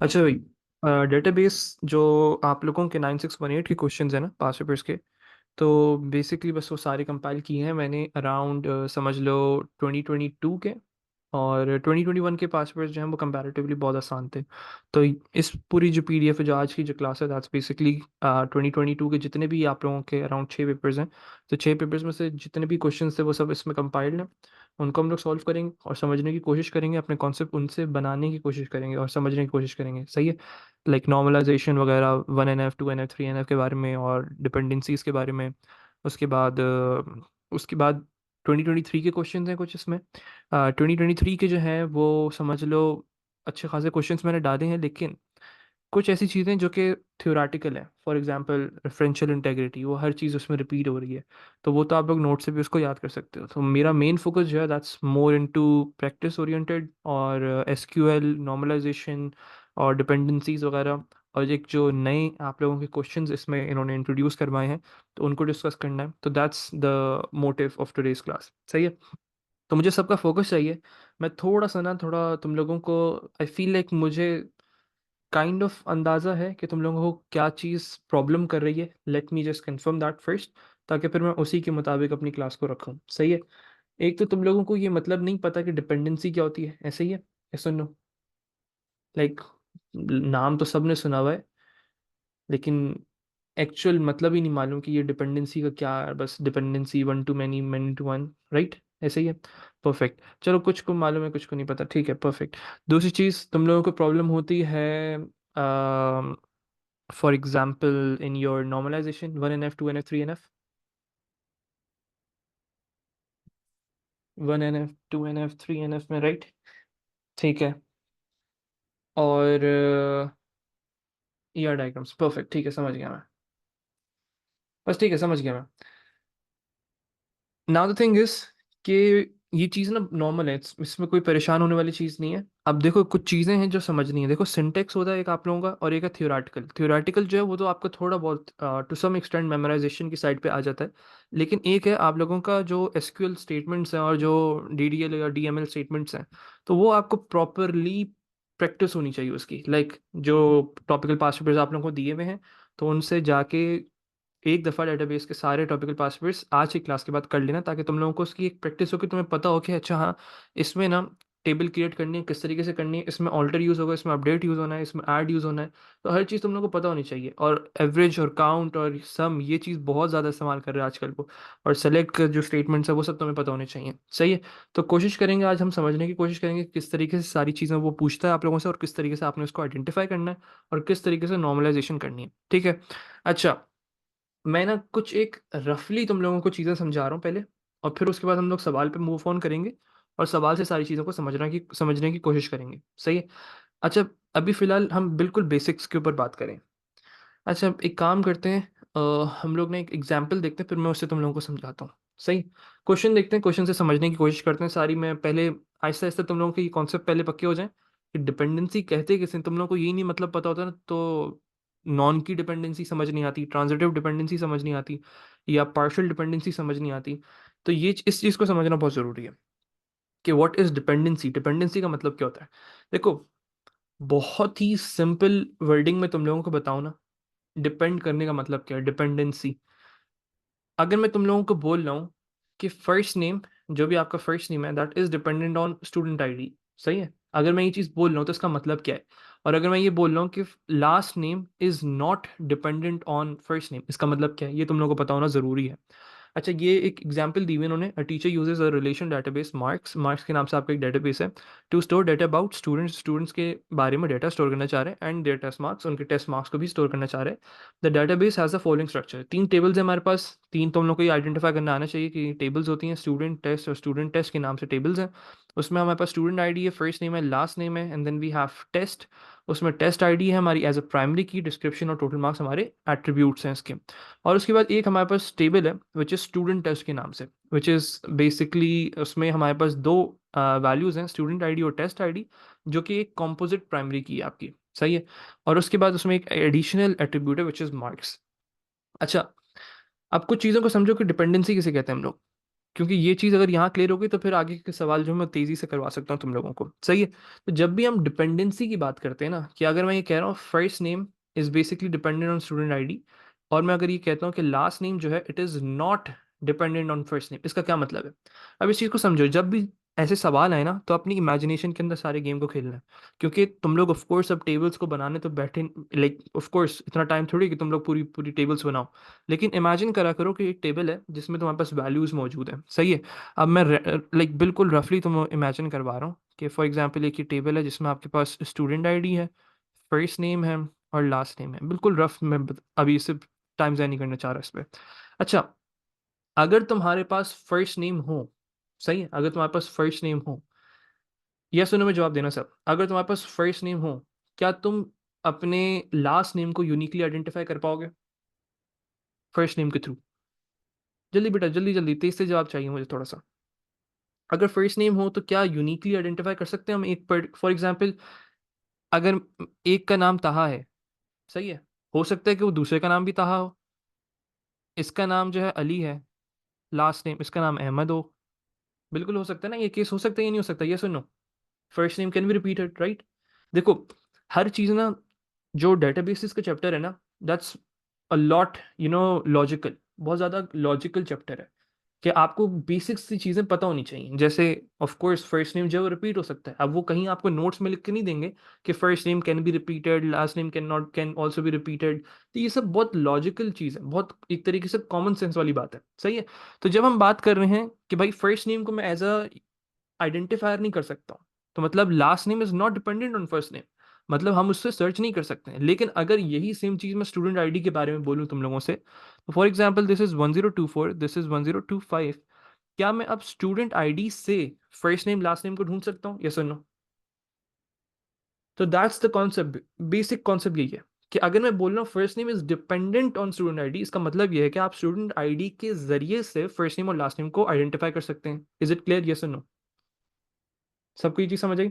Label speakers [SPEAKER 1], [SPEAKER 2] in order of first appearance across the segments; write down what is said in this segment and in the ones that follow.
[SPEAKER 1] अच्छा भाई, डेटाबेस जो आप लोगों के 9618 के क्वेश्चंस हैं ना पास पेपर्स के, तो बेसिकली बस वो सारे कंपाइल किए हैं मैंने अराउंड समझ लो 2022 के। और 2021 के पास पेपर्स जो हैं वो कंपैरेटिवली बहुत आसान थे। तो इस पूरी जो पीडीएफ है, जो आज की जो क्लास है, दैट्स बेसिकली 2022 के जितने भी आप लोगों के अराउंड 6 पेपर्स हैं। तो 6 पेपर्स में से जितने भी क्वेश्चंस थे वो सब इसमें कंपाइल्ड हैं। उनको हम लोग सॉल्व करेंगे और समझने की कोशिश करेंगे, अपने कॉन्सेप्ट उनसे बनाने की कोशिश करेंगे और समझने की कोशिश करेंगे। सही है। लाइक नॉर्मलाइजेशन वगैरह, 1NF 2NF 3NF के बारे में और डिपेंडेंसीज के बारे में। उसके बाद 2023 के क्वेश्चंस हैं कुछ इसमें। 2023 के जो हैं वो समझ लो अच्छे खासे क्वेश्चंस मैंने डाले हैं, लेकिन कुछ ऐसी चीज़ें जो कि थ्योरेटिकल है। फॉर एग्जांपल रेफरेंशियल इंटेग्रिटी, वो हर चीज़ उसमें रिपीट हो रही है। तो वो तो आप लोग नोट से भी उसको याद कर सकते हो। तो मेरा मेन फोकस जो है that's more into practice oriented, और एसक्यूएल, नॉर्मलाइजेशन और डिपेंडेंसीज वगैरह। और एक जो नए आप लोगों के क्वेश्चंस इसमें इन्होंने इंट्रोड्यूस करवाए हैं, तो उनको डिस्कस करना है। तो that's the motive of today's class. सही है। तो मुझे सबका फोकस चाहिए। मैं थोड़ा सा ना, थोड़ा तुम लोगों को, आई फील लाइक मुझे काइंड ऑफ अंदाज़ा है कि तुम लोगों को क्या चीज़ प्रॉब्लम कर रही है। Let me just confirm that first, ताकि फिर मैं उसी के मुताबिक अपनी क्लास को रखूँ। सही है। एक तो तुम लोगों को ये मतलब नहीं पता कि डिपेंडेंसी क्या होती है, ऐसे ही है? ऐसा नो, लाइक नाम तो सबने सुना हुआ है, लेकिन एक्चुअल मतलब ही नहीं मालूम कि ये डिपेंडेंसी का क्या है। बस dependency one to many, many to one, right? ऐसे ही है। परफेक्ट। चलो, कुछ को मालूम है, कुछ को नहीं पता। ठीक है, परफेक्ट। दूसरी चीज़ तुम लोगों को प्रॉब्लम होती है, for example, in your normalization, 1NF 2NF 3NF, 1NF 2NF 3NF में, राइट? ठीक है। और ER डायग्राम्स, परफेक्ट। ठीक है, समझ गया मैं। बस ठीक है, समझ गया मैं। नाउ द थिंग इज कि ये चीज़ ना नॉर्मल है, इसमें कोई परेशान होने वाली चीज़ नहीं है। अब देखो, कुछ चीज़ें हैं जो समझनी है। देखो, सिंटेक्स होता है एक आप लोगों का, और एक है थ्योरेटिकल। थ्योरेटिकल जो है वो तो आपका थोड़ा बहुत टू सम एक्सटेंड मेमोराइजेशन की साइड पे आ जाता है। लेकिन एक है आप लोगों का जो एसक्यूएल स्टेटमेंट्स हैं और जो DDL या DML स्टेटमेंट्स हैं, तो वो आपको प्रॉपरली प्रैक्टिस होनी चाहिए उसकी। लाइक जो टॉपिकल पास्ट पेपर्स आप लोगों को दिए हुए हैं, तो उनसे जाके एक दफ़ा डेटाबेस के सारे टॉपिकल पासवर्ड्स आज की क्लास के बाद कर लेना, ताकि तुम लोगों को उसकी एक प्रैक्टिस हो कि तुम्हें पता हो कि अच्छा हाँ, इसमें ना टेबल क्रिएट करनी है, किस तरीके से करनी है, इसमें ऑल्टर यूज़ होगा, इसमें अपडेट यूज़ होना है, इसमें ऐड यूज़ होना है। तो हर चीज़ तुम लोगों को पता होनी चाहिए। और एवरेज और काउंट और सम, ये चीज़ बहुत ज़्यादा इस्तेमाल कर रहे हैं आजकल को। और सेलेक्ट का जो स्टेटमेंट्स है वो सब तुम्हें पता होने चाहिए। सही है। तो कोशिश करेंगे, आज हम समझने की कोशिश करेंगे किस तरीके से सारी चीज़ें वो पूछता है आप लोगों से, और किस तरीके से आपने उसको आइडेंटिफाई करना है, और किस तरीके से नॉर्मलाइजेशन करनी है। ठीक है। अच्छा, मैं ना कुछ एक रफली तुम लोगों को चीज़ें समझा रहा हूँ पहले, और फिर उसके बाद हम लोग सवाल पे मूव ऑन करेंगे, और सवाल से सारी चीज़ों को समझने की कोशिश करेंगे। सही है। अच्छा, अभी फ़िलहाल हम बिल्कुल बेसिक्स के ऊपर बात करें। अच्छा, एक काम करते हैं, हम लोग ना एक एग्जाम्पल देखते हैं, फिर मैं उससे तुम लोगों को समझाता हूँ। सही। क्वेश्चन देखते हैं, क्वेश्चन से समझने की कोशिश करते हैं सारी। मैं पहले आहिस्ता आहिस्ता तुम लोगों के ये कॉन्सेप्ट पहले पक्के हो जाएं कि डिपेंडेंसी कहते किसे। तुम लोगों को यही नहीं मतलब पता होता ना, तो नॉन की डिपेंडेंसी समझ नहीं आती, ट्रांजिटिव डिपेंडेंसी समझ नहीं आती, या पार्शियल डिपेंडेंसी समझ नहीं आती। तो इस चीज़ को समझना बहुत ज़रूरी है कि व्हाट इज़ डिपेंडेंसी। डिपेंडेंसी का मतलब क्या होता है। देखो, बहुत ही सिंपल वर्डिंग में तुम लोगों को बताऊं ना, डिपेंड करने का मतलब क्या है, डिपेंडेंसी। अगर मैं तुम लोगों को बोल रहा हूँ कि फर्स्ट नेम, जो भी आपका फर्स्ट नेम है, that is dependent on student ID. सही है। अगर मैं ये चीज़ बोल रहा हूँ तो इसका मतलब क्या है। और अगर मैं ये बोल रहा हूँ कि last name is not dependent on first name, इसका मतलब क्या है, ये तुम लोगों को पता होना ज़रूरी है। अच्छा, ये एक एग्जांपल दी हुई इन्होंने, a teacher uses a relation database marks. Marks के नाम से आपका एक डेटाबेस है, to store data about students. Students के बारे में डेटा स्टोर करना चाह रहे हैं, एंड देयर टेस्ट मार्क्स, उनके टेस्ट मार्क्स को भी स्टोर करना चाह रहे हैं। The database has the following structure. 3 tables है हमारे पास। तीन तुम लोग को ये आइडेंटिफाई करना आना चाहिए कि टेबल्स होती हैं, स्टूडेंट टेस्ट और स्टूडेंट टेस्ट के नाम से टेबल्स हैं। उसमें हमारे पास स्टूडेंट आईडी है, फर्स्ट नेम है, लास्ट नेम है, and then we have test. उसमें टेस्ट आईडी है हमारी as a primary key, description और टोटल मार्क्स हमारे एट्रीब्यूट्स हैं इसके। और उसके बाद एक हमारे पास टेबल है विच इज़ स्टूडेंट टेस्ट के नाम से, विच इज़ बेसिकली, उसमें हमारे पास दो वैल्यूज़ हैं, स्टूडेंट आईडी और टेस्ट आईडी, जो कि एक कॉम्पोजिट प्राइमरी की है आपकी। सही है। और उसके बाद उसमें एक एडिशनल एट्रीब्यूट है विच इज़ मार्क्स। अच्छा, अब कुछ चीज़ों को समझो कि डिपेंडेंसी किसे कहते हैं हम लोग। क्योंकि ये चीज़ अगर यहाँ क्लियर हो गई तो फिर आगे के सवाल जो मैं तेज़ी से करवा सकता हूँ तुम लोगों को, सही है। तो जब भी हम डिपेंडेंसी की बात करते हैं ना, कि अगर मैं ये कह रहा हूँ first name is basically dependent on student ID, और मैं अगर ये कहता हूँ कि लास्ट नेम जो है it is not dependent on first name, इसका क्या मतलब है? अब इस चीज़ को समझो, जब भी ऐसे सवाल आए ना तो अपनी इमेजिनेशन के अंदर सारे गेम को खेलना है। क्योंकि तुम लोग ऑफ कोर्स अब टेबल्स को बनाने तो बैठे, लाइक ऑफ कोर्स इतना टाइम थोड़ी कि तुम लोग पूरी पूरी टेबल्स बनाओ, लेकिन इमेजिन करा करो कि एक टेबल है जिसमें तुम्हारे पास वैल्यूज मौजूद है, सही है। अब मैं लाइक बिल्कुल रफली तुम इमेजिन करवा रहा हूँ कि फॉर एग्जांपल एक ये टेबल है जिसमें आपके पास स्टूडेंट आईडी है, फर्स्ट नेम है और लास्ट नेम है, बिल्कुल रफ मैं अभी सिर्फ टाइम ज़ाया नहीं करना चाह रहा इस पर। अच्छा, अगर तुम्हारे पास फर्स्ट नेम हो, सही है, अगर तुम्हारे पास फर्स्ट नेम हो, या सुनो में जवाब देना सब, अगर तुम्हारे पास फर्स्ट नेम हो, क्या तुम अपने लास्ट नेम को यूनिकली आइडेंटिफाई कर पाओगे फर्स्ट नेम के थ्रू? जल्दी बेटा, जल्दी जल्दी, तेज से जवाब चाहिए मुझे थोड़ा सा। अगर फर्स्ट नेम हो तो क्या यूनिकली आइडेंटिफाई कर सकते हैं हम एक पर, फॉर एग्जाम्पल अगर एक का नाम ताहा है, सही है, हो सकता है कि वो दूसरे का नाम भी ताहा हो। इसका नाम जो है अली है, लास्ट नेम इसका नाम अहमद हो, बिल्कुल हो सकता है ना, ये केस हो सकता है, ये नहीं हो सकता, ये सुनो, first name can be repeated, right. देखो, हर चीज़ ना, जो डेटाबेसिस का चैप्टर है ना, दैट्स अ लॉट लॉजिकल, बहुत ज़्यादा लॉजिकल चैप्टर है, कि आपको बेसिक्स सी चीज़ें पता होनी चाहिए। जैसे ऑफ कोर्स फर्स्ट नेम जो है वो रिपीट हो सकता है, अब वो कहीं आपको नोट्स में लिख के नहीं देंगे कि first name can be repeated, last name can not, can also be repeated. तो ये सब बहुत लॉजिकल चीज़ है, बहुत एक तरीके से कॉमन सेंस वाली बात है, सही है। तो जब हम बात कर रहे हैं कि भाई फर्स्ट नेम को मैं एज अ आइडेंटिफायर नहीं कर सकता हूँ, तो मतलब last name is not dependent on first name, मतलब हम उससे सर्च नहीं कर सकते हैं। लेकिन अगर यही सेम चीज़ मैं स्टूडेंट आईडी के बारे में बोलूँ तुम लोगों से, तो for example this is 1024, this is 1025, क्या मैं अब स्टूडेंट आईडी से फर्स्ट नेम लास्ट नेम को ढूंढ सकता हूँ, यस और नो? तो that's the concept, basic concept यही है कि अगर मैं बोल रहा हूँ first name is dependent on student ID, इसका मतलब यह है कि आप स्टूडेंट आईडी के जरिए से फर्स्ट नेम और लास्ट नेम को आइडेंटिफाई कर सकते हैं। इज इट क्लियर, यस और नो? सबको ये चीज समझ आई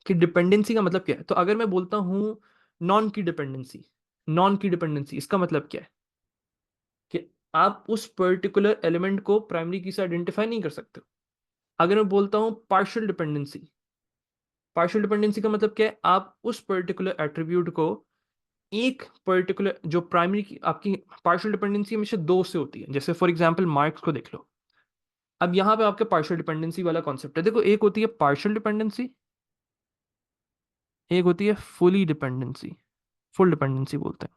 [SPEAKER 1] कि डिपेंडेंसी का मतलब क्या है? तो अगर मैं बोलता हूँ नॉन की डिपेंडेंसी, नॉन की डिपेंडेंसी इसका मतलब क्या है? कि आप उस पर्टिकुलर एलिमेंट को प्राइमरी की से आइडेंटिफाई नहीं कर सकते। अगर मैं बोलता हूँ पार्शियल डिपेंडेंसी, पार्शियल डिपेंडेंसी का मतलब क्या है? आप उस पर्टिकुलर एट्रीब्यूट को एक पर्टिकुलर जो प्राइमरी की आपकी पार्शियल डिपेंडेंसी हमेशा दो से होती है। जैसे फॉर एग्जांपल मार्क्स को देख लो, अब यहाँ पे आपके पार्शियल डिपेंडेंसी वाला कॉन्सेप्ट है। देखो, एक होती है पार्शियल डिपेंडेंसी, एक होती है फुली डिपेंडेंसी, फुल डिपेंडेंसी बोलते हैं।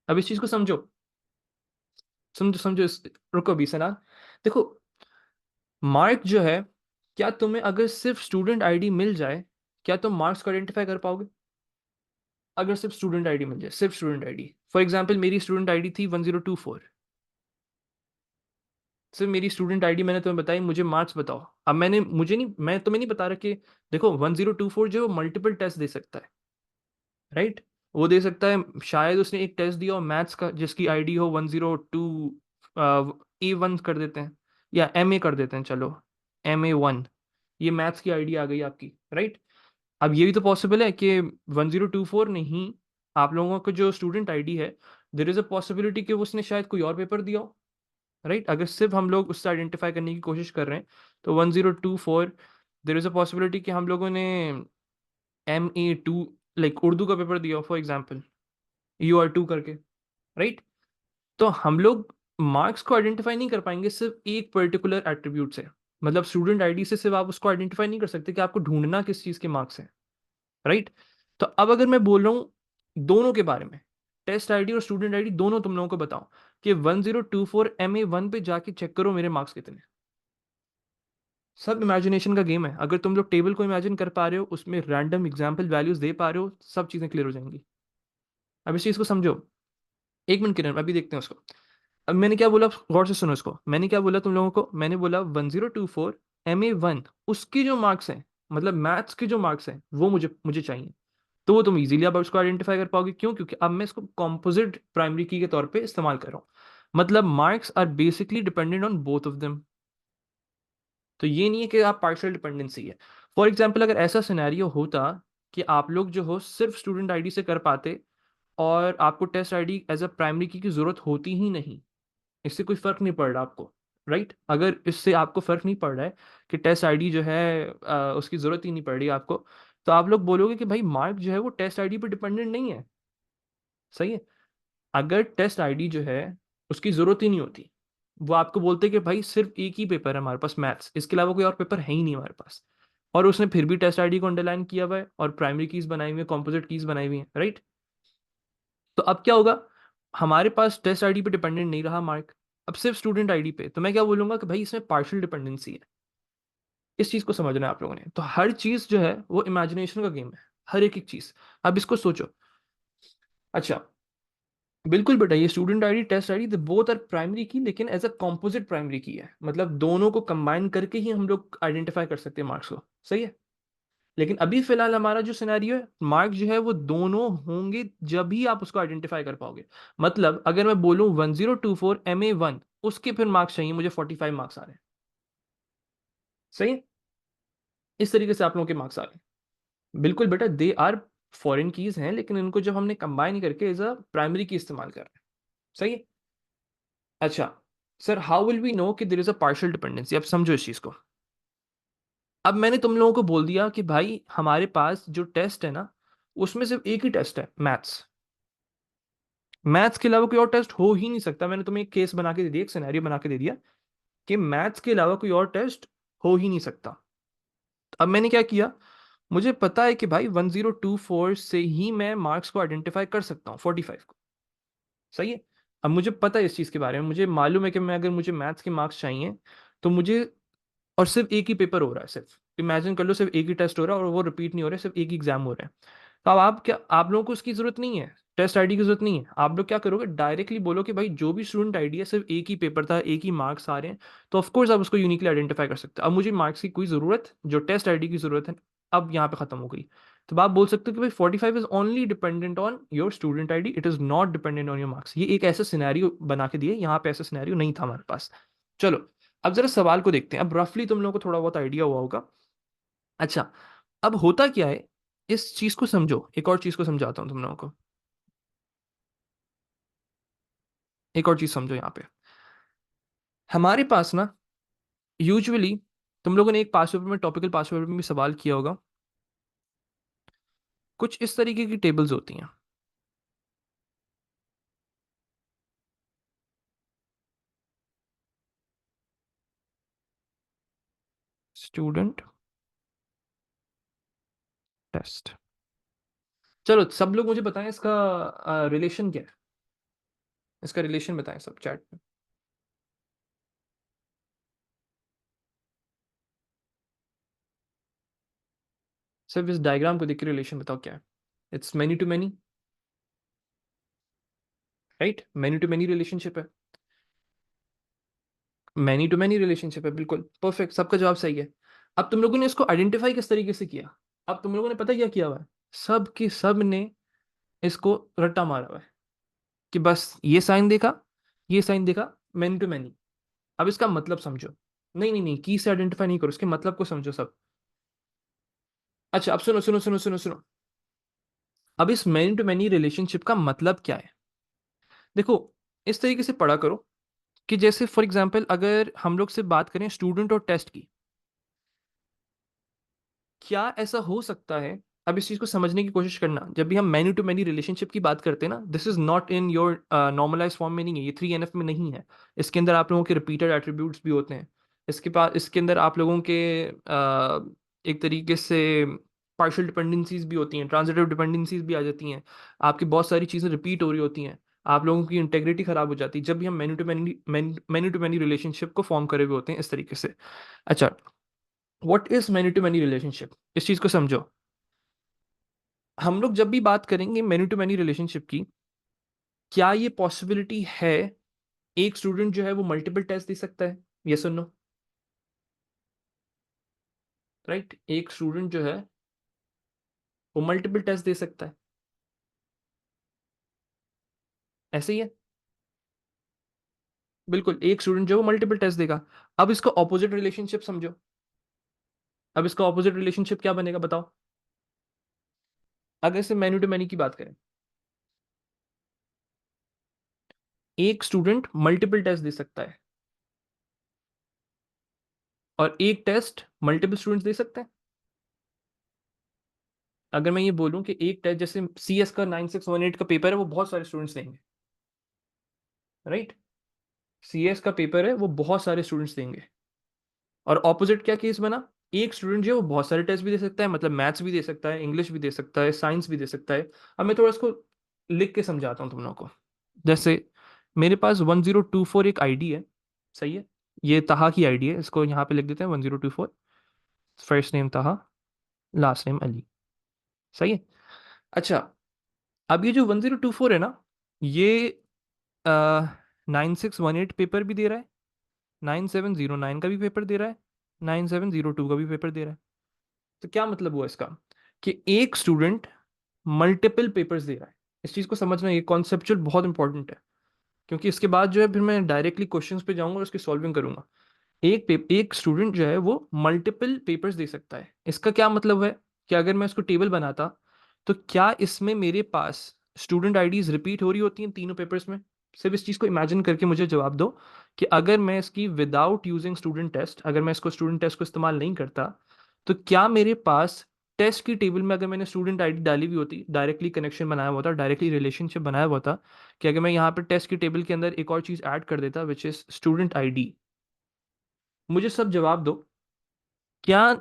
[SPEAKER 1] अब इस चीज को समझो, समझो समझो रुको अभी से ना। देखो, मार्क जो है, क्या तुम्हें अगर सिर्फ स्टूडेंट आईडी मिल जाए, क्या तुम मार्क्स को आइडेंटिफाई कर पाओगे? अगर सिर्फ स्टूडेंट आईडी मिल जाए, सिर्फ स्टूडेंट आईडी, फॉर एग्जांपल मेरी स्टूडेंट आईडी थी 1024, सिर्फ मेरी स्टूडेंट आईडी मैंने तुम्हें बताई, मुझे मार्क्स बताओ। अब मैंने, मुझे नहीं, मैं तुम्हें नहीं बता रहा कि देखो 1024 जो मल्टीपल टेस्ट दे सकता है, राइट, वो दे सकता है। शायद उसने एक टेस्ट दिया हो मैथ्स का जिसकी आईडी हो 102, A1 कर देते हैं, या MA कर देते हैं, चलो MA1, ये मैथ्स की आईडी आ गई आपकी, राइट। अब ये भी तो पॉसिबल है कि 1024 नहीं, आप लोगों का जो स्टूडेंट आईडी है, देर इज अ पॉसिबिलिटी कि उसने शायद कोई और पेपर दिया हो, राइट। अगर सिर्फ हम लोग उससे आइडेंटिफाई करने की कोशिश कर रहे हैं, तो 1024, देर इज अ पॉसिबिलिटी कि हम लोगों ने MA2 लाइक उर्दू का पेपर दिया हो फॉर एग्जाम्पल, UR2 करके, राइट। तो हम लोग मार्क्स को आइडेंटिफाई नहीं कर पाएंगे सिर्फ एक पर्टिकुलर एट्रीब्यूट से, मतलब स्टूडेंट आईडी से सिर्फ आप उसको आइडेंटिफाई नहीं कर सकते कि आपको ढूंढना किस चीज़ के मार्क्स हैं, राइट। तो अब अगर मैं बोल रहा हूँ दोनों के बारे में, टेस्ट आईडी और स्टूडेंट आईडी दोनों, तुम लोगों को बताओ कि 1024 MA1 पे जाके चेक करो मेरे मार्क्स कितने। सब इमेजिनेशन का गेम है, अगर तुम लोग टेबल को इमेजिन कर पा रहे हो, उसमें रैंडम एग्जाम्पल वैल्यूज दे पा रहे हो, सब चीज़ें क्लियर हो जाएंगी। अब इस चीज़ को समझो, एक मिनट किरण, अभी देखते हैं उसको। अब मैंने क्या बोला, गौर से सुनो इसको, मैंने क्या बोला तुम लोगों को, मैंने बोला 1024 MA1 उसकी जो मार्क्स हैं, मतलब मैथ्स के जो मार्क्स हैं, वो मुझे मुझे चाहिए। तो वो तुम इजीली अब उसको आइडेंटिफाई कर पाओगे, क्यों? क्योंकि अब मैं इसको कॉम्पोजिट प्राइमरी की के तौर पे इस्तेमाल कर रहा हूँ, मतलब marks are basically dependent on both of them. तो ये नहीं है कि आप पार्शियल डिपेंडेंसी है। फॉर एग्जाम्पल अगर ऐसा सिनेरियो होता कि आप लोग जो हो सिर्फ स्टूडेंट आईडी से कर पाते, और आपको test ID as a primary key जरूरत होती ही नहीं, इससे कोई फर्क नहीं पड़ रहा आपको, राइट? अगर इससे आपको फर्क नहीं पड़ रहा है कि टेस्ट आईडी जो है उसकी जरूरत ही नहीं पड़ रही आपको, तो आप लोग बोलोगे कि भाई मार्क जो है वो टेस्ट आईडी पे डिपेंडेंट नहीं है। सही है। अगर टेस्ट आईडी जो है उसकी जरूरत ही नहीं होती, वो आपको बोलते कि भाई सिर्फ एक ही पेपर है हमारे पास मैथ्स, इसके अलावा कोई और पेपर है ही नहीं हमारे पास, और उसने फिर भी टेस्ट आईडी को अंडरलाइन किया हुआ है और प्राइमरी कीज बनाई हुई है, कॉम्पोजिट कीज बनाई हुई है, राइट? तो अब क्या होगा, हमारे पास टेस्ट आईडी पे डिपेंडेंट नहीं रहा मार्क, अब सिर्फ स्टूडेंट आईडी पे। तो मैं क्या बोलूंगा कि भाई इसमें पार्शियल डिपेंडेंसी है। इस चीज को समझना है आप लोगों ने। तो हर चीज जो है वो इमेजिनेशन का गेम है, हर एक एक चीज। अब इसको सोचो। अच्छा, बिल्कुल बेटा, ये student ID test ID the both are primary key, लेकिन एज अ कॉम्पोजिट प्राइमरी की है, मतलब दोनों को कंबाइन करके ही हम लोग आइडेंटिफाई कर सकते हैं मार्क्स को। सही है। लेकिन अभी फिलहाल हमारा जो सिनेरियो है, मार्क जो है वो दोनों होंगे जब ही आप उसको आइडेंटिफाई कर पाओगे। मतलब अगर मैं बोलूं 1024 MA1, उसके फिर मार्क्स चाहिए मुझे 45 मार्क्स आ रहे हैं। सही है। इस तरीके से आप लोगों के मार्क्स आ रहे हैं। बिल्कुल बेटा, दे आर फॉरेन कीज हैं, लेकिन इनको जब हमने कंबाइन करके एज अ प्राइमरी की इस्तेमाल कर रहे हैं। सही है। अच्छा sir, how will we know कि there is a partial dependency? अब समझो इस चीज को। अब मैंने तुम लोगों को बोल दिया कि भाई हमारे पास जो टेस्ट है ना, उसमें सिर्फ एक ही टेस्ट है, मैथ्स। मैथ्स के अलावा कोई और टेस्ट हो ही नहीं सकता। मैंने तुम्हें एक केस बना के दे दिया, एक सिनेरियो बना के दे दिया कि मैथ्स के अलावा कोई और टेस्ट हो ही नहीं सकता। अब मैंने क्या किया, मुझे पता है कि भाई 1024 से ही मैं मार्क्स को आइडेंटिफाई कर सकता हूँ 45 को। सही है। अब मुझे पता है इस चीज़ के बारे में, मुझे मालूम है कि मैं, अगर मुझे मैथ्स के मार्क्स चाहिए तो मुझे, और सिर्फ एक ही पेपर हो रहा है, सिर्फ इमेजिन कर लो सिर्फ एक ही टेस्ट हो रहा है और वो रिपीट नहीं हो रहा है, सिर्फ एक ही एग्जाम हो रहा है। तो अब आप क्या, आप लोगों को उसकी जरूरत नहीं है, टेस्ट आईडी की जरूरत नहीं है। आप लोग क्या करोगे, डायरेक्टली बोलो कि भाई जो भी स्टूडेंट आईडी है, सिर्फ एक ही पेपर था, एक ही मार्क्स आ रहे हैं, तो ऑफकोर्स आप उसको यूनिकली आइडेंटिफाई कर सकते हो। अब मुझे मार्क्स की कोई जरूरत, जो टेस्ट आईडी की जरूरत है, अब यहाँ पे खत्म हो गई। तो आप बोल सकते हो कि भाई 45 is only dependent on your student ID, it is not dependent on your marks. ये एक ऐसा सिनेरियो बना के दिए, यहाँ पे ऐसा सिनेरियो नहीं था हमारे पास। चलो, अब जरा सवाल को देखते हैं। अब रफली तुम लोगों को थोड़ा बहुत आइडिया हुआ होगा। अच्छा, अब होता क्या है, इस चीज को समझो, एक और चीज को समझाता हूं तुम लोगों को। एक और चीज समझो यहाँ पे। हमारे पास ना, यूजुअली तुम लोगों ने एक पास पेपर में, टॉपिकल पास पेपर में भी सवाल किया होगा, कुछ इस तरीके की टेबल्स होती हैं। Student test. चलो सब लोग मुझे बताएं इसका रिलेशन क्या है, इसका रिलेशन बताएं सब चैट में। सिर्फ इस डायग्राम को देख के रिलेशन बताओ क्या है। It's many to many, right? Many to many relationship है। मैनी टू मैनी रिलेशनशिप है, बिल्कुल परफेक्ट, सबका जवाब सही है। अब तुम लोगों ने इसको आइडेंटिफाई किस तरीके से किया? अब तुम लोगों ने पता क्या किया हुआ है, सब के सब ने इसको रट्टा मारा हुआ है कि बस ये साइन देखा, ये साइन देखा, मैनी टू मैनी। अब इसका मतलब समझो। नहीं नहीं नहीं, की से आइडेंटिफाई नहीं करो, इसके मतलब को समझो सब। अच्छा, अब सुनो सुनो सुनो सुनो सुनो। अब इस मैनी टू मैनी रिलेशनशिप का मतलब क्या है? देखो, इस तरीके से पढ़ा करो कि जैसे फॉर एग्जाम्पल अगर हम लोग से बात करें स्टूडेंट और टेस्ट की, क्या ऐसा हो सकता है? अब इस चीज को समझने की कोशिश करना, जब भी हम मैनी टू मैनी रिलेशनशिप की बात करते हैं ना, this is not in your normalise form में नहीं है, ये 3NF में नहीं है। इसके अंदर आप लोगों के रिपीटेड एट्रीब्यूट्स भी होते हैं। इसके पास, इसके अंदर आप लोगों के एक तरीके से पार्शियल डिपेंडेंसीज भी होती हैं, ट्रांजिटिव डिपेंडेंसीज भी आ जाती हैं। आपकी बहुत सारी चीज़ें रिपीट हो रही होती हैं, आप लोगों की इंटेग्रिटी खराब हो जाती है जब भी हम मैनी टू मैनी रिलेशनशिप को फॉर्म करे हुए होते हैं इस तरीके से। अच्छा, what is many to many relationship, इस चीज को समझो। हम लोग जब भी बात करेंगे मैनी टू मैनी रिलेशनशिप की, क्या ये पॉसिबिलिटी है एक स्टूडेंट जो है वो मल्टीपल टेस्ट दे सकता है? यस और नो? राइट, एक स्टूडेंट जो है वो मल्टीपल टेस्ट दे सकता है, ऐसे ही है। बिल्कुल, एक स्टूडेंट जो है वो मल्टीपल टेस्ट देगा। अब इसका ऑपोजिट रिलेशनशिप समझो। अब इसका ऑपोजिट रिलेशनशिप क्या बनेगा बताओ, अगर से मैनी टू मैनी की बात करें। एक स्टूडेंट मल्टीपल टेस्ट दे सकता है, और एक टेस्ट मल्टीपल स्टूडेंट्स दे सकते हैं। अगर मैं ये बोलूं कि एक टेस्ट, जैसे CS का 9618 का पेपर है, वो बहुत सारे स्टूडेंट्स देंगे, राइट? CS का पेपर है, वो बहुत सारे स्टूडेंट्स देंगे। और ऑपोजिट क्या केस बना, एक स्टूडेंट जो है वो बहुत सारे टेस्ट भी दे सकता है, मतलब मैथ्स भी दे सकता है, इंग्लिश भी दे सकता है, साइंस भी दे सकता है। अब मैं थोड़ा इसको लिख के समझाता हूँ तुम लोगों को। जैसे मेरे पास 1024 एक आईडी है, सही है? ये तहा की आईडी है, इसको यहाँ पे लिख देते हैं 1024। फर्स्ट नेम तहा, लास्ट नेम अली, सही है? अच्छा, अब ये जो 1024 है ना, ये 9618 पेपर भी दे रहा है, 9709 का भी पेपर दे रहा है, 9702 का भी पेपर दे रहा है। तो क्या मतलब हुआ इसका, कि एक स्टूडेंट मल्टीपल पेपर्स दे रहा है। इस चीज़ को समझना, ये कॉन्सेप्चुअल बहुत इंपॉर्टेंट है, क्योंकि इसके बाद जो है फिर मैं डायरेक्टली क्वेश्चंस पे जाऊंगा और उसकी सॉल्विंग करूंगा। एक स्टूडेंट जो है वो मल्टीपल पेपर्स दे सकता है। इसका क्या मतलब है, कि अगर मैं इसको टेबल बनाता, तो क्या इसमें मेरे पास स्टूडेंट आईडीज रिपीट हो रही होती हैं तीनों पेपर्स में? सिर्फ इस चीज़ को इमेजिन करके मुझे जवाब दो, कि अगर मैं इसकी विदाउट यूजिंग स्टूडेंट टेस्ट, अगर मैं इसको स्टूडेंट टेस्ट को इस्तेमाल नहीं करता, तो क्या मेरे पास टेस्ट की टेबल में, अगर मैंने स्टूडेंट आईडी डाली हुई होती, डायरेक्टली कनेक्शन बनाया हुआ था, डायरेक्टली रिलेशनशिप बनाया हुआ था, कि अगर मैं यहाँ पे टेस्ट की टेबल के अंदर एक और चीज़ ऐड कर देता विच इज स्टूडेंट आईडी, मुझे सब जवाब दो, क्या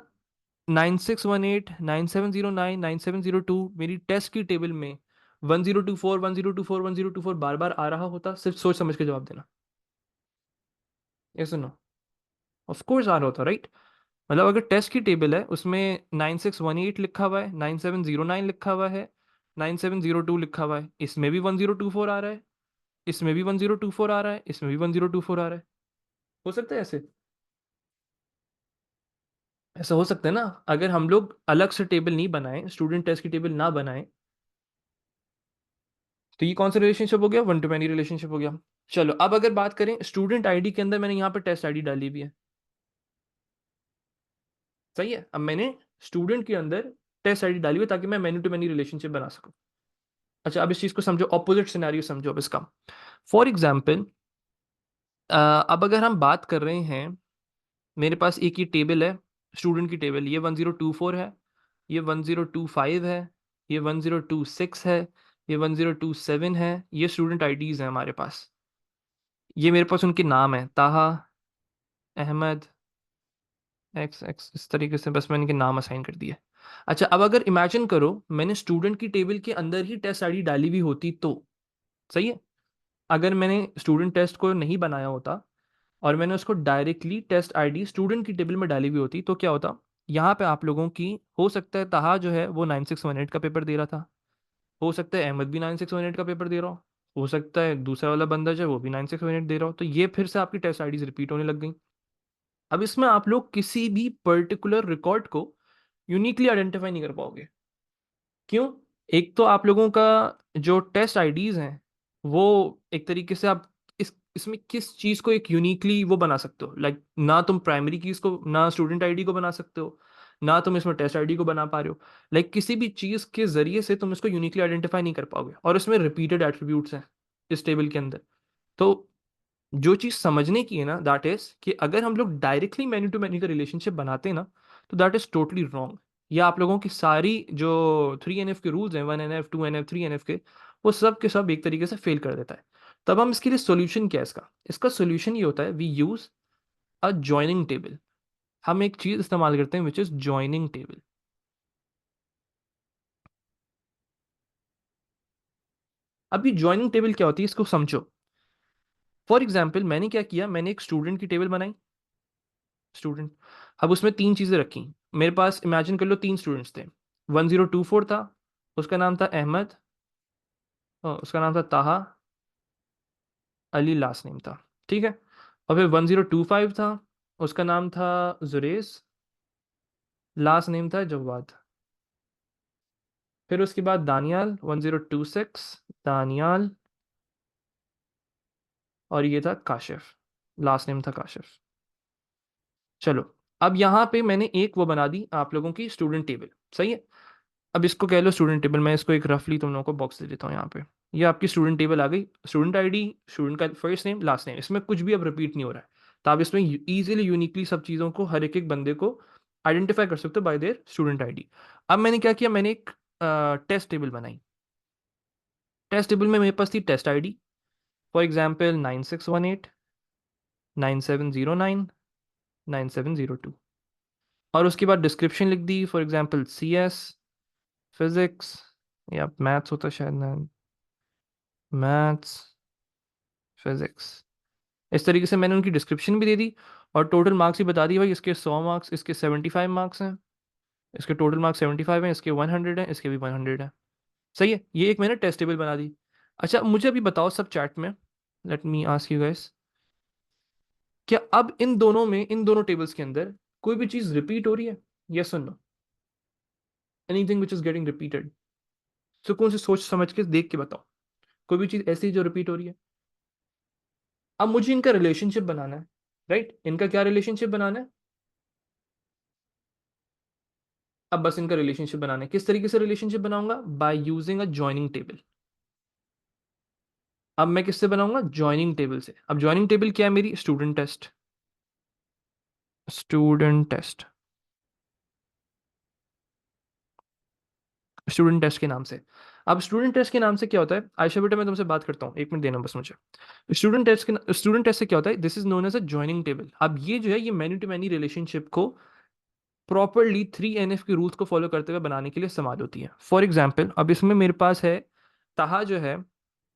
[SPEAKER 1] 9618 9709 9702 मेरी टेस्ट की टेबल में 1024 1024 1024 बार बार आ रहा होता? सिर्फ सोच समझ के जवाब देना, यस नो। ऑफ कोर्स आ रहा होता, राइट? मतलब अगर टेस्ट की टेबल है, उसमें 9618 लिखा हुआ है, 9709 लिखा हुआ है, 9702 लिखा हुआ है, इसमें भी 1024 आ रहा है, इसमें भी 1024 आ रहा है, इसमें भी 1024 आ रहा है। हो सकता है ऐसे? ऐसा हो सकता है ना, अगर हम लोग अलग से टेबल नहीं बनाए, स्टूडेंट टेस्ट की टेबल ना बनाए, तो ये कौन सा रिलेशनशिप हो गया? वन टू मैनी रिलेशनशिप हो गया। चलो, अब अगर बात करें स्टूडेंट आईडी के अंदर, मैंने यहाँ पे टेस्ट आईडी डाली हुई है, सही है? अब मैंने स्टूडेंट के अंदर टेस्ट आईडी डाली हुई है, ताकि मैं मैनी टू मैनी रिलेशनशिप बना सकूं। अच्छा, अब इस चीज को समझो, ऑपोजिट सिनेरियो समझो अब इसका। फॉर एग्जाम्पल, अब अगर हम बात कर रहे हैं, मेरे पास एक ये टेबल है, स्टूडेंट की टेबल, ये 1024 है, ये 1025 है, ये 1026 है, ये 1027 है, ये स्टूडेंट आईडीज हैं हमारे पास। ये मेरे पास उनके नाम है, ताहा, अहमद, एक्स एक्स, इस तरीके से बस मैंने इनके नाम असाइन कर दिए। अच्छा, अब अगर इमेजिन करो मैंने स्टूडेंट की टेबल के अंदर ही टेस्ट आईडी डाली हुई होती तो, सही है? अगर मैंने स्टूडेंट टेस्ट को नहीं बनाया होता, और मैंने उसको डायरेक्टली टेस्ट आईडी स्टूडेंट की टेबल में डाली हुई होती, तो क्या होता? यहाँ पे आप लोगों की, हो सकता है ताहा जो है वो 9618 का पेपर दे रहा था, हो सकता है अहमद भी 9618 का पेपर दे रहा हो सकता है दूसरा वाला बंदा जो है वो भी 9618 दे रहा हो, तो ये फिर से आपकी टेस्ट आईडीज रिपीट होने लग गई। अब इसमें आप लोग किसी भी पर्टिकुलर रिकॉर्ड को यूनिकली आइडेंटिफाई नहीं कर पाओगे। क्यों? एक तो आप लोगों का जो टेस्ट आईडीज हैं, वो एक तरीके से आप इसमें किस चीज को एक यूनिकली वो बना सकते हो, लाइक ना तुम प्राइमरी कीज को, ना स्टूडेंट आईडी को बना सकते हो, ना तुम इसमें टेस्ट आईडी को बना पा रहे हो। लाइक किसी भी चीज के जरिए से तुम इसको यूनिकली आइडेंटिफाई नहीं कर पाओगे, और इसमें रिपीटेड एट्रीब्यूट्स हैं इस टेबल के अंदर। तो जो चीज समझने की है ना, दैट इज कि अगर हम लोग डायरेक्टली मैनी टू मैनी का रिलेशनशिप बनाते हैं ना, तो दैट इज टोटली रॉन्ग। ये आप लोगों की सारी जो 3NF के रूल्स हैं, 1NF 2NF 3NF के, वो सब के सब एक तरीके से फेल कर देता है। तब हम इसके लिए सोल्यूशन क्या है? इसका इसका सोल्यूशन ये होता है, we use a joining table. हम एक चीज इस्तेमाल करते हैं विच इज जॉइनिंग टेबल। अभी जॉइनिंग टेबल क्या होती है, इसको समझो। फॉर एग्जाम्पल, मैंने क्या किया, मैंने एक स्टूडेंट की टेबल बनाई, स्टूडेंट। अब उसमें तीन चीजें रखी। मेरे पास इमेजिन कर लो तीन स्टूडेंट्स थे। 1024 था, उसका नाम था अहमद, उसका नाम था ताहा, अली लास्ट नेम था, ठीक है? और फिर 1025 था, उसका नाम था जुरेस, लास्ट नेम था जवाद। फिर उसके बाद दानियाल 1026, दानियाल, और ये था काशिफ, लास्ट नेम था काशिफ। चलो, अब यहाँ पे मैंने एक वो बना दी आप लोगों की स्टूडेंट टेबल, सही है? अब इसको कह लो स्टूडेंट टेबल, मैं इसको एक रफली तुम लोगों को बॉक्स दे देता हूँ यहाँ पे। ये आपकी स्टूडेंट टेबल आ गई, स्टूडेंट आईडी, स्टूडेंट का फर्स्ट नेम लास्ट नेम, इसमें कुछ भी अब रिपीट नहीं हो रहा है। तो आप इसमें इजीली यूनिकली सब चीज़ों को, हर एक एक बंदे को आइडेंटिफाई कर सकते हो बाय देयर स्टूडेंट आईडी। अब मैंने क्या किया, मैंने एक टेस्ट टेबल बनाई। टेस्ट टेबल में मेरे पास थी टेस्ट आईडी, फॉर एग्जाम्पल 9618 9709 9702, और उसके बाद डिस्क्रिप्शन लिख दी, फॉर एग्जाम्पल CS फिजिक्स, या मैथ्स होता है शायद ना, मैथ्स फिजिक्स। इस तरीके से मैंने उनकी डिस्क्रिप्शन भी दे दी, और टोटल मार्क्स ही बता दिए, भाई इसके 100 मार्क्स, इसके 75 मार्क्स हैं, इसके टोटल मार्क्स 75 हैं, इसके 100 हैं, इसके भी 100 हैं। सही है, ये एक मैंने टेस्ट टेबल बना दी। अच्छा मुझे अभी बताओ सब चैट में, let me ask you guys, क्या अब इन दोनों में, इन दोनों टेबल्स के अंदर कोई भी चीज रिपीट हो रही है? यस और no? Anything which is getting repeated? सुकून से सोच समझ के देख के बताओ, कोई भी चीज ऐसी जो रिपीट हो रही है। अब मुझे इनका रिलेशनशिप बनाना है, राइट? इनका क्या रिलेशनशिप बनाना है? अब बस इनका रिलेशनशिप बनाना है। किस तरीके से रिलेशनशिप बनाऊंगा? By using a joining table. अब मैं किससे बनाऊंगा? जॉइनिंग टेबल से। अब जॉइनिंग टेबल क्या है मेरी? Student test, student test, student test के नाम से। अब स्टूडेंट टेस्ट के नाम से क्या होता है, आयशा बेटा मैं तुमसे बात करता हूँ, एक मिनट देना बस मुझे। स्टूडेंट टेस्ट से क्या होता है? This is known as a joining table. अब ये जो है, ये मैनी टू मैनी रिलेशनशिप को प्रॉपरली 3NF के रूल्स को फॉलो करते हुए बनाने के लिए इस्तेमाल होती है। फॉर एग्जाम्पल, अब इसमें मेरे पास है, ताहा जो है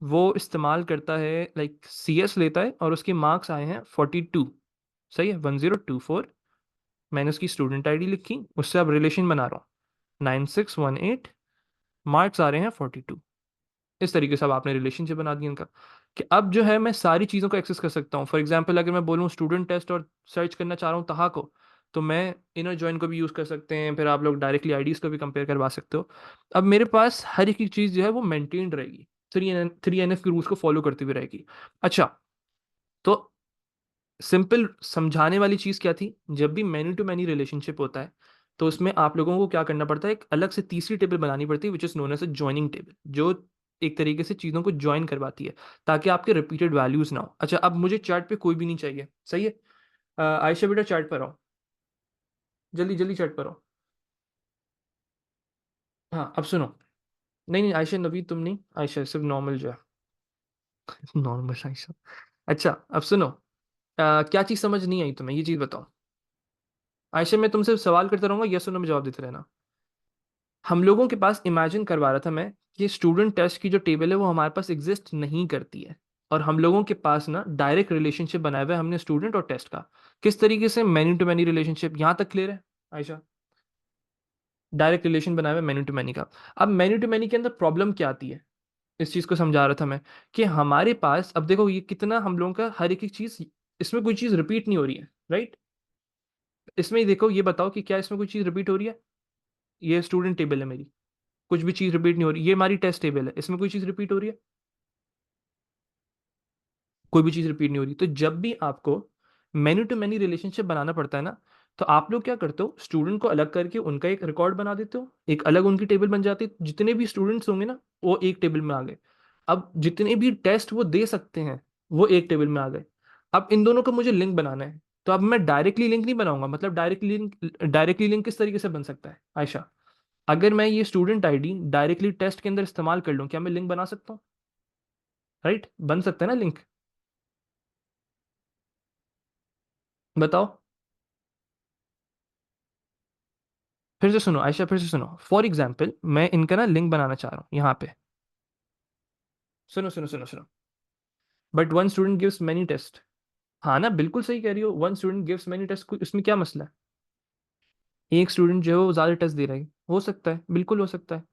[SPEAKER 1] वो इस्तेमाल करता है, लाइक CS लेता है, और उसके मार्क्स आए हैं 42। सही है, 1024। मैंने उसकी स्टूडेंट आईडी लिखी, उससे अब रिलेशन बना रहा हूँ, 9618, मार्क्स आ रहे हैं 42। इस तरीके से अब आपने रिलेशनशिप बना दिया इनका, कि अब जो है मैं सारी चीज़ों को एक्सेस कर सकता हूँ। फॉर एग्जाम्पल अगर मैं बोलूँ स्टूडेंट टेस्ट और सर्च करना चाह रहा हूँ तहा को, तो मैं इनर जॉइन को भी यूज़ कर सकते हैं, फिर आप लोग डायरेक्टली आईडीज़ को भी कंपेयर करवा सकते हो। अब मेरे पास हर एक चीज़ जो है वो मेंटेन्ड रहेगी, 3NF के रूल्स को फॉलो करती हुई रहेगी। अच्छा, तो सिंपल समझाने वाली चीज़ क्या थी, जब भी मैनी टू मैनी रिलेशनशिप होता है तो उसमें आप लोगों को क्या करना पड़ता है, एक अलग से तीसरी टेबल बनानी पड़ती है, which is known as a joining table, जो एक तरीके से चीज़ों को ज्वाइन करवाती है, ताकि आपके रिपीटेड वैल्यूज ना हो। अच्छा, अब मुझे चार्ट पे कोई भी नहीं चाहिए, सही है? आयशा बेटा चार्ट पर आओ, जल्दी जल्दी चार्ट पर आओ। हाँ अब सुनो, नहीं नहीं आयशा, नवी तुम नहीं, आयशा सिर्फ नॉर्मल जो है, नॉर्मल आयशा। अच्छा अब सुनो, क्या चीज़ समझ नहीं आई तुम्हें, ये चीज़ बताओ। आयशा मैं तुमसे सवाल करता रहूंगा, यस और नो में जवाब देते रहना। हम लोगों के पास, इमेजिन करवा रहा था मैं, कि स्टूडेंट टेस्ट की जो टेबल है वो हमारे पास एग्जिस्ट नहीं करती है, और हम लोगों के पास ना डायरेक्ट रिलेशनशिप बनाया हुआ है हमने स्टूडेंट और टेस्ट का। किस तरीके से? Many to many relationship. यहां तक क्लियर है आयशा? डायरेक्ट रिलेशन बनाया हुआ है मैनी टू मैनी का। अब मैनी टू मैनी के अंदर प्रॉब्लम क्या आती है, इस चीज को समझा रहा था मैं, कि हमारे पास अब देखो ये कितना हम लोगों का हर एक एक चीज, इसमें कोई चीज रिपीट नहीं हो रही है, राइट? इसमें देखो, ये बताओ कि क्या इसमें कोई चीज रिपीट हो रही है? ये स्टूडेंट टेबल है मेरी, कुछ भी चीज रिपीट नहीं हो रही। ये हमारी टेस्ट टेबल है, इसमें कोई चीज रिपीट हो रही है? कोई भी चीज रिपीट नहीं हो रही। तो जब भी आपको मैनी टू मैनी रिलेशनशिप बनाना पड़ता है ना, तो आप लोग क्या करते हो, स्टूडेंट को अलग करके उनका एक रिकॉर्ड बना देते हो, एक अलग उनकी टेबल बन जाती है, जितने भी स्टूडेंट्स होंगे ना वो एक टेबल में आ गए। अब जितने भी टेस्ट वो दे सकते हैं वो एक टेबल में आ गए। अब इन दोनों का मुझे लिंक बनाना है, तो अब मैं डायरेक्टली लिंक नहीं बनाऊंगा। मतलब डायरेक्टली लिंक किस तरीके से बन सकता है आयशा? अगर मैं ये स्टूडेंट आईडी डायरेक्टली टेस्ट के अंदर इस्तेमाल कर लूं, क्या मैं लिंक बना सकता हूँ? राइट, बन सकता है ना लिंक? बताओ। फिर से सुनो आयशा, फिर से सुनो। फॉर एग्जाम्पल मैं इनका ना लिंक बनाना चाह रहा हूँ यहाँ पे, सुनो सुनो सुनो सुनो। But one student gives many test. हाँ ना, बिल्कुल सही कह रही हो, one student gives many test, इसमें क्या मसला है? एक स्टूडेंट जो है वो ज्यादा टेस्ट दे रहा है, हो सकता है, बिल्कुल हो सकता है।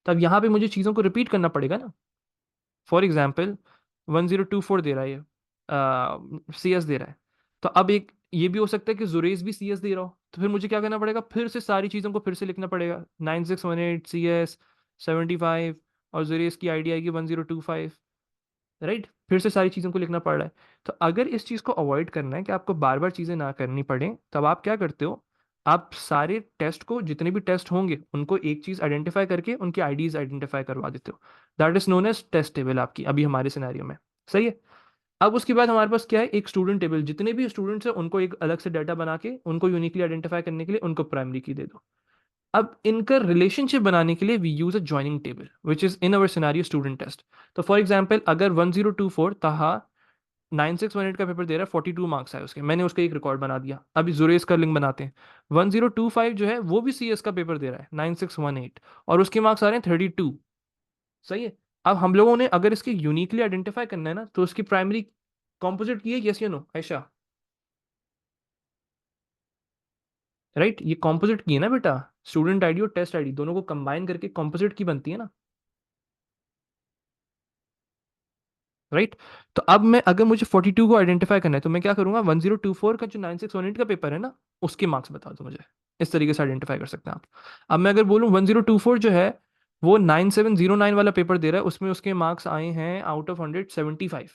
[SPEAKER 1] तब यहाँ पे मुझे चीज़ों को रिपीट करना पड़ेगा ना। फॉर एग्जाम्पल 1024 दे रहा है, ये CS दे रहा है, तो अब एक ये भी हो सकता है कि जुरेज भी CS दे रहा हो, तो फिर मुझे क्या करना पड़ेगा, फिर से सारी चीज़ों को फिर से लिखना पड़ेगा, 9618 CS 75, और जुरेज की आईडी आएगी 1025, राइट? फिर से सारी चीज़ों को लिखना पड़ रहा है। तो अगर इस चीज़ को अवॉइड करना है कि आपको बार बार चीज़ें ना करनी पड़े, तब आप क्या करते हो, आप सारे टेस्ट को, जितने भी टेस्ट होंगे उनको एक चीज आइडेंटिफाई करके उनकी आईडीज आइडेंटिफाई करवा देते हो। That is known as test table आपकी अभी हमारे सिनेरियो में। सही है। अब उसके बाद हमारे पास क्या है, एक स्टूडेंट टेबल, जितने भी स्टूडेंट्स हैं उनको एक अलग से डाटा बना के उनको यूनिकली आइडेंटिफाई करने के लिए उनको प्राइमरी की दे दो। अब इनका रिलेशनशिप बनाने के लिए we use a joining table which is in our scenario student test. तो फॉर एग्जाम्पल अगर 1024 ताहा 9618 का पेपर दे रहा है, 42 मार्क्स आए उसके, मैंने उसका एक रिकॉर्ड बना दिया। अभी जुरेस का लिंक बनाते हैं। 1025 जो है वो भी सीएस का पेपर दे रहा है 9618, और उसके मार्क्स आ रहे हैं 32। सही है। अब हम लोगों ने अगर इसकी यूनिकली आइडेंटिफाई करना है ना, तो उसकी प्राइमरी कॉम्पोजिट की है, यस या नो आयशा? राइट, ये कॉम्पोजिट की है ना बेटा। स्टूडेंट आईडी और टेस्ट आईडी दोनों को कंबाइन करके कॉम्पोजिट की बनती है ना। राइट। तो अब मैं, अगर मुझे 42 को आइडेंटिफाई करना है तो मैं क्या करूंगा, 1024 का जो 9618 का पेपर है ना, उसके मार्क्स बता दो मुझे। इस तरीके से आइडेंटिफाई कर सकते हैं आप। अब मैं अगर बोलूं 1024 जो है वो 9709 वाला पेपर दे रहा है, उसमें उसके मार्क्स आए हैं आउट ऑफ 175।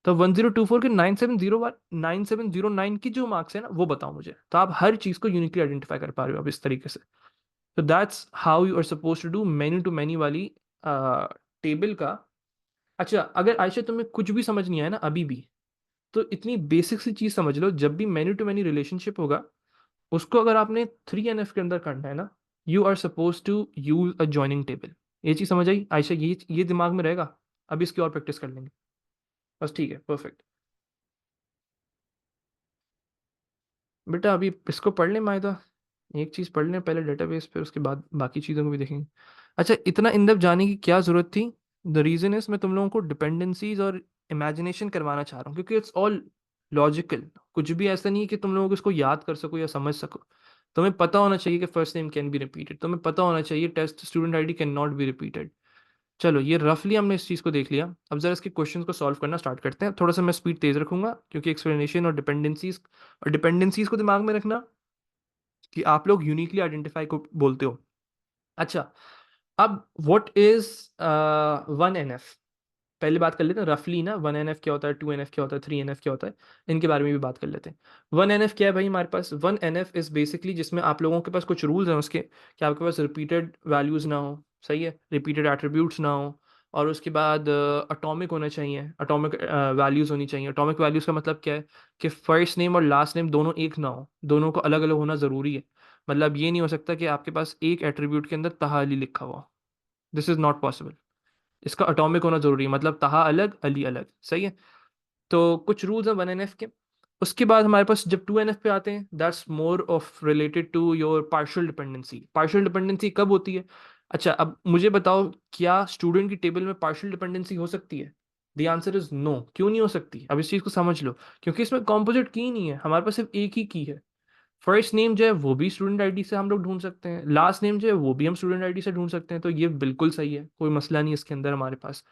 [SPEAKER 1] तो 1024 के 9709 की जो मार्क्स है ना वो बताओ मुझे। तो आप हर चीज को यूनिकली आइडेंटिफाई कर पा रहे हो अब इस तरीके से। तो that's how you are suppose to do many to many वाली टेबल का। अच्छा, अगर आयशा तुम्हें कुछ भी समझ नहीं आया ना अभी भी, तो इतनी बेसिक सी चीज समझ लो, जब भी मैनी टू मैनी रिलेशनशिप होगा उसको अगर आपने 3NF के अंदर करना है ना, you are suppose to use a joining table. ये चीज समझ आई आयशा? ये दिमाग में रहेगा। अब इसकी और प्रैक्टिस कर लेंगे। बस ठीक है, परफेक्ट। बेटा अभी इसको पढ़ लें मायदा, एक चीज पढ़ लें पहले डेटाबेस, फिर उसके बाद बाकी चीज़ों को भी देखेंगे। अच्छा, इतना इन डेप्थ जाने की क्या जरूरत थी? द रीजन इज मैं तुम लोगों को डिपेंडेंसीज और इमेजिनेशन करवाना चाह रहा हूँ, क्योंकि इट्स ऑल लॉजिकल। कुछ भी ऐसा नहीं है कि तुम लोगों को इसको याद कर सको या समझ सको। तुम्हें पता होना चाहिए कि first name can be repeated, तुम्हें पता होना चाहिए test student ID can not be repeated. चलो, ये रफली हमने इस चीज़ को देख लिया। अब जरा इसके क्वेश्चन को सॉल्व करना स्टार्ट करते हैं। थोड़ा सा मैं स्पीड तेज रखूंगा, क्योंकि एक्सप्लेनेशन और डिपेंडेंसीज को दिमाग में रखना कि आप लोग यूनिकली आइडेंटिफाई को बोलते हो। अच्छा, अब व्हाट इज 1NF? पहले बात कर लेते हैं रफली ना, 1NF क्या होता है, 2NF क्या होता है, 3NF क्या होता है, इनके बारे में भी बात कर लेते हैं। 1NF क्या है भाई हमारे पास? 1NF इज बेसिकली जिसमें आप लोगों के पास कुछ रूल्स हैं उसके, कि आपके पास रिपीटेड वैल्यूज ना हो। सही है, रिपीटेड एट्रीब्यूट्स ना हो। और उसके बाद अटोमिक होना चाहिए, अटोमिक वैल्यूज होनी चाहिए। अटोमिक वैल्यूज का मतलब क्या है, कि फर्स्ट नेम और लास्ट नेम दोनों एक ना हो, दोनों को अलग अलग होना जरूरी है। मतलब ये नहीं हो सकता कि आपके पास एक एट्रीब्यूट के अंदर तहा अली लिखा हुआ। This is not possible. इसका अटोमिक होना जरूरी है, मतलब तहा अलग अली अलग। सही है। तो कुछ रूल्स हैं 1NF के। उसके बाद हमारे पास जब 2NF पे आते हैं, that's more of related to your partial dependency. Partial dependency कब होती है? अच्छा, अब मुझे बताओ, क्या स्टूडेंट की टेबल में पार्शियल डिपेंडेंसी हो सकती है? The answer is no. क्यों नहीं हो सकती? अब इस चीज को समझ लो। क्योंकि इसमें कॉम्पोजिट की नहीं है, हमारे पास सिर्फ एक ही की है। फर्स्ट नेम जो है वो भी स्टूडेंट आईडी से हम लोग ढूंढ सकते हैं, लास्ट नेम जो है वो भी हम स्टूडेंट आईडी से ढूंढ सकते हैं। तो ये बिल्कुल सही है, कोई मसला नहीं इसके अंदर हमारे पास।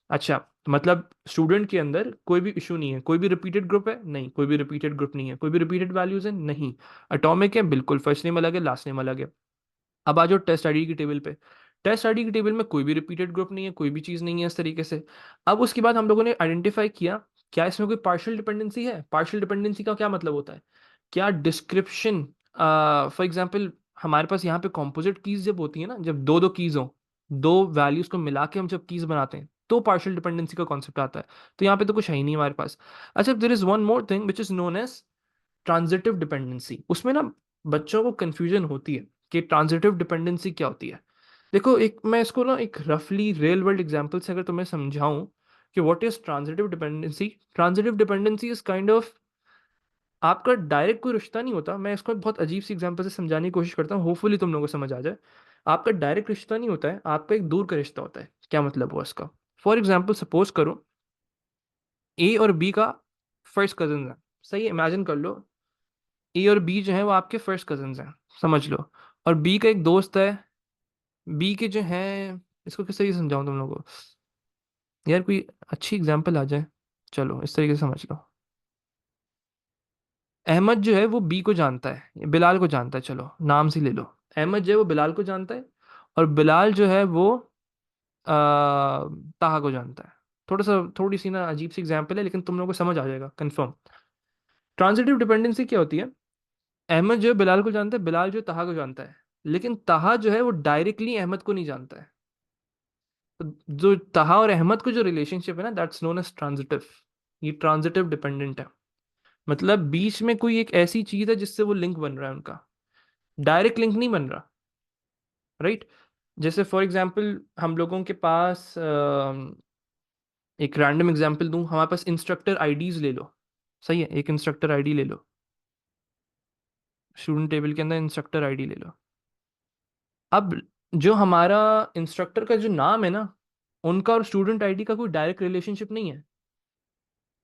[SPEAKER 1] अच्छा, मतलब स्टूडेंट के अंदर कोई भी इशू नहीं है। कोई भी रिपीटेड ग्रुप है? नहीं, कोई भी रिपीटेड ग्रुप नहीं है। कोई भी रिपीटेड वैल्यूज है? नहीं। अटोमिक है बिल्कुल, फर्स्ट नेम अलग है, लास्ट नेम अलग है। अब आ जाओ टेस्ट आईडी की टेबल पे। टेस्ट आईडी की टेबल में कोई भी रिपीटेड ग्रुप नहीं है, कोई भी चीज़ नहीं है इस तरीके से। अब उसके बाद हम लोगों ने आइडेंटिफाई किया, क्या इसमें कोई पार्शियल डिपेंडेंसी है? पार्शियल डिपेंडेंसी का क्या मतलब होता है? क्या डिस्क्रिप्शन, फॉर एग्जाम्पल हमारे पास यहाँ पे कॉम्पोजिट कीज जब होती है ना, जब दो दो कीज हो, दो वैल्यूज को मिला के हम जब कीज बनाते हैं, तो पार्शियल डिपेंडेंसी का कॉन्सेप्ट आता है। तो यहाँ पे तो कुछ है ही नहीं हमारे पास। अच्छा, there is one more thing which is known as transitive dependency. उसमें ना बच्चों को कंफ्यूजन होती है कि ट्रांजिटिव डिपेंडेंसी क्या होती है। देखो, एक मैं इसको ना एक रफली रियल वर्ल्ड एग्जांपल से अगर तुम्हें समझाऊं कि what is transitive dependency. Transitive dependency is kind of, आपका डायरेक्ट कोई रिश्ता नहीं होता। मैं इसको एक बहुत अजीब सी एग्जांपल से समझाने की कोशिश करता हूँ, होपफुली तुम लोगों को समझ आ जाए। आपका डायरेक्ट रिश्ता नहीं होता है, आपका एक दूर का रिश्ता होता है। क्या मतलब हुआ इसका? फॉर एग्जाम्पल सपोज करो ए और बी का फर्स्ट कजन है। सही है, इमेजिन कर लो ए और बी जो है वो आपके फर्स्ट कजन्स हैं, समझ लो। और बी का एक दोस्त है, बी के जो है, इसको किस तरीके से समझाऊं तुम लोगों को, यार कोई अच्छी एग्जांपल आ जाए। चलो इस तरीके से समझ लो। अहमद जो है वो बी को जानता है, बिलाल को जानता है, चलो नाम से ले लो। अहमद जो है वो बिलाल को जानता है, और बिलाल जो है वो ताहा को जानता है। थोड़ी सी ना अजीब सी एग्जांपल है, लेकिन तुम लोगों को समझ आ जाएगा कंफर्म। ट्रांजिटिव डिपेंडेंसी क्या होती है? अहमद जो है बिलाल को जानता है, बिलाल जो है तहा को जानता है, लेकिन तहा जो है वो डायरेक्टली अहमद को नहीं जानता है। तो जो तहा और अहमद को जो रिलेशनशिप है ना, दैट्स नोन एज ट्रांजिटिव। ये ट्रांजिटिव डिपेंडेंट है। मतलब बीच में कोई एक ऐसी चीज है जिससे वो लिंक बन रहा है उनका, डायरेक्ट लिंक नहीं बन रहा। राइट। जैसे फॉर एग्जाम्पल हम लोगों के पास एक रैंडम एग्जाम्पल दूं, हमारे पास इंस्ट्रक्टर आईडीज ले लो। सही है, एक इंस्ट्रक्टर आईडी ले लो, स्टूडेंट टेबल के अंदर इंस्ट्रक्टर आईडी ले लो। अब जो हमारा इंस्ट्रक्टर का जो नाम है ना, उनका और स्टूडेंट आईडी का कोई डायरेक्ट रिलेशनशिप नहीं है।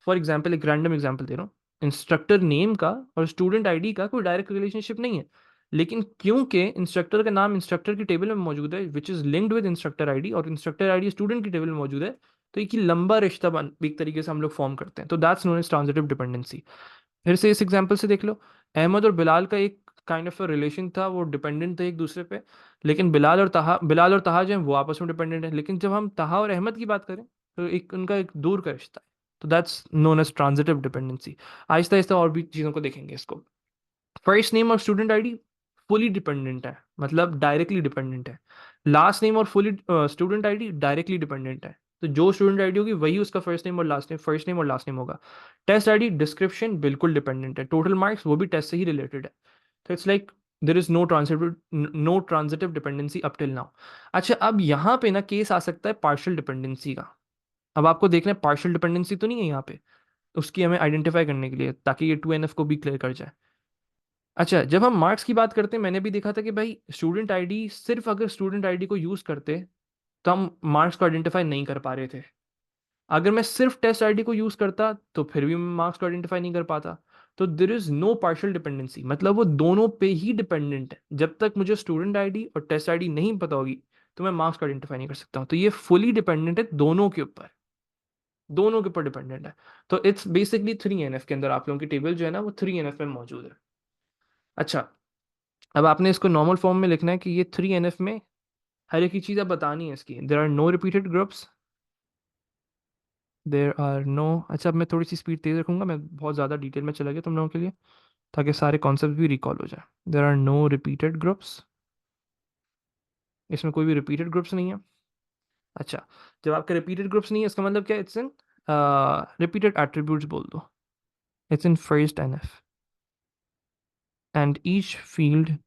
[SPEAKER 1] फॉर एग्जाम्पल, एक रैंडम एग्जाम्पल दे रहा हूँ, इंस्ट्रक्टर नेम का और स्टूडेंट आईडी का कोई डायरेक्ट रिलेशनशिप नहीं है, लेकिन क्योंकि इंस्ट्रक्टर का नाम इंस्ट्रक्टर की टेबल में मौजूद है which is linked with instructor ID, और इंस्ट्रक्टर आईडी स्टूडेंट की टेबल में मौजूद है, तो एक ही लंबा रिश्ता बन एक तरीके से हम लोग फॉर्म करते हैं। तो that's known as transitive dependency. फिर से इस एग्जाम्पल से देख लो, अहमद और बिलाल का एक काइंड ऑफ रिलेशन था, वो डिपेंडेंट थे एक दूसरे पे, लेकिन बिलाल और तहा जो है वो आपस में डिपेंडेंट है, लेकिन जब हम तहा और अहमद की बात करें तो एक उनका एक दूर का रिश्ता है। तो that's known as transitive dependency. आहिस्ता आहिस्ता और भी चीज़ों को देखेंगे इसको। फर्स्ट नेम और स्टूडेंट आईडी फुली डिपेंडेंट है, मतलब डायरेक्टली डिपेंडेंट है। लास्ट नेम और fully student ID directly dependent है। तो जो स्टूडेंट आईडी होगी वही उसका फर्स्ट नेम और लास्ट नेम होगा। टेस्ट आईडी डिस्क्रिप्शन बिल्कुल डिपेंडेंट है, टोटल मार्क्स वो भी टेस्ट से ही रिलेटेड है। तो it's like there is no transitive dependency up till now. अच्छा, अब यहाँ पे ना केस आ सकता है पार्शियल डिपेंडेंसी का। अब आपको देखना है पार्शियल डिपेंडेंसी तो नहीं है यहाँ पे, उसकी हमें आइडेंटिफाई करने के लिए, ताकि ये 2NF को भी क्लियर कर जाए। अच्छा, जब हम मार्क्स की बात करते हैं, मैंने भी देखा था कि भाई स्टूडेंट आईडी, सिर्फ अगर स्टूडेंट आईडी को यूज करते तो हम मार्क्स को आइडेंटिफाई नहीं कर पा रहे थे। अगर मैं सिर्फ टेस्ट आईडी को यूज करता तो फिर भी मैं मार्क्स को आइडेंटिफाई नहीं कर पाता। तो there is no partial dependency, मतलब वो दोनों पे ही डिपेंडेंट है। जब तक मुझे स्टूडेंट आईडी और टेस्ट आईडी नहीं पता होगी तो मैं मार्क्स को आइडेंटिफाई नहीं कर सकता हूँ। तो ये फुली डिपेंडेंट है दोनों के ऊपर, दोनों के ऊपर डिपेंडेंट है। तो इट्स बेसिकली 3NF के अंदर आप लोगों की टेबल जो है ना वो 3NF में मौजूद है। अच्छा, अब आपने इसको नॉर्मल फॉर्म में लिखना है कि ये 3NF में हर एक ही चीज़ आप बतानी है इसकी। There are no repeated groups, there are no. अच्छा, अब मैं थोड़ी सी स्पीड तेज़ रखूंगा, मैं बहुत ज़्यादा डिटेल में चला गया तुम लोगों के लिए, ताकि सारे कॉन्सेप्ट भी रिकॉल हो जाए। There are no repeated groups, इसमें कोई भी रिपीटेड ग्रुप्स नहीं है। अच्छा, जब आपके रिपीटेड ग्रुप्स नहीं है इसका मतलब क्या, इट्स इन रिपीटेड एट्रीब्यूट्स बोल दो, it's in first NF, and each field,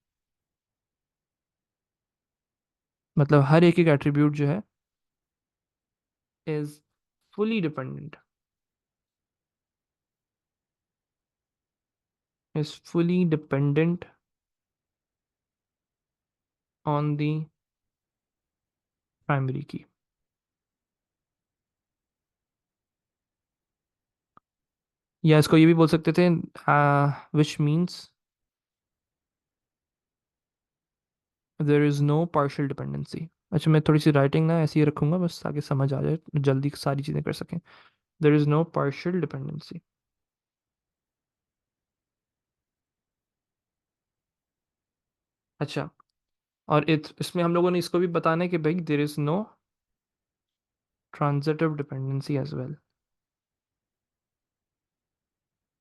[SPEAKER 1] मतलब हर एक एक एट्रीब्यूट जो है is fully dependent, is fully dependent on the primary key. या इसको ये भी बोल सकते थे, which means there is no partial dependency. अच्छा, मैं थोड़ी सी राइटिंग ना ऐसी ही रखूंगा बस ताकि समझ आ जाए, जल्दी सारी चीज़ें कर सकें। There is no partial dependency. अच्छा, और इसमें हम लोगों ने इसको भी बताना है कि भाई there is no transitive dependency as well.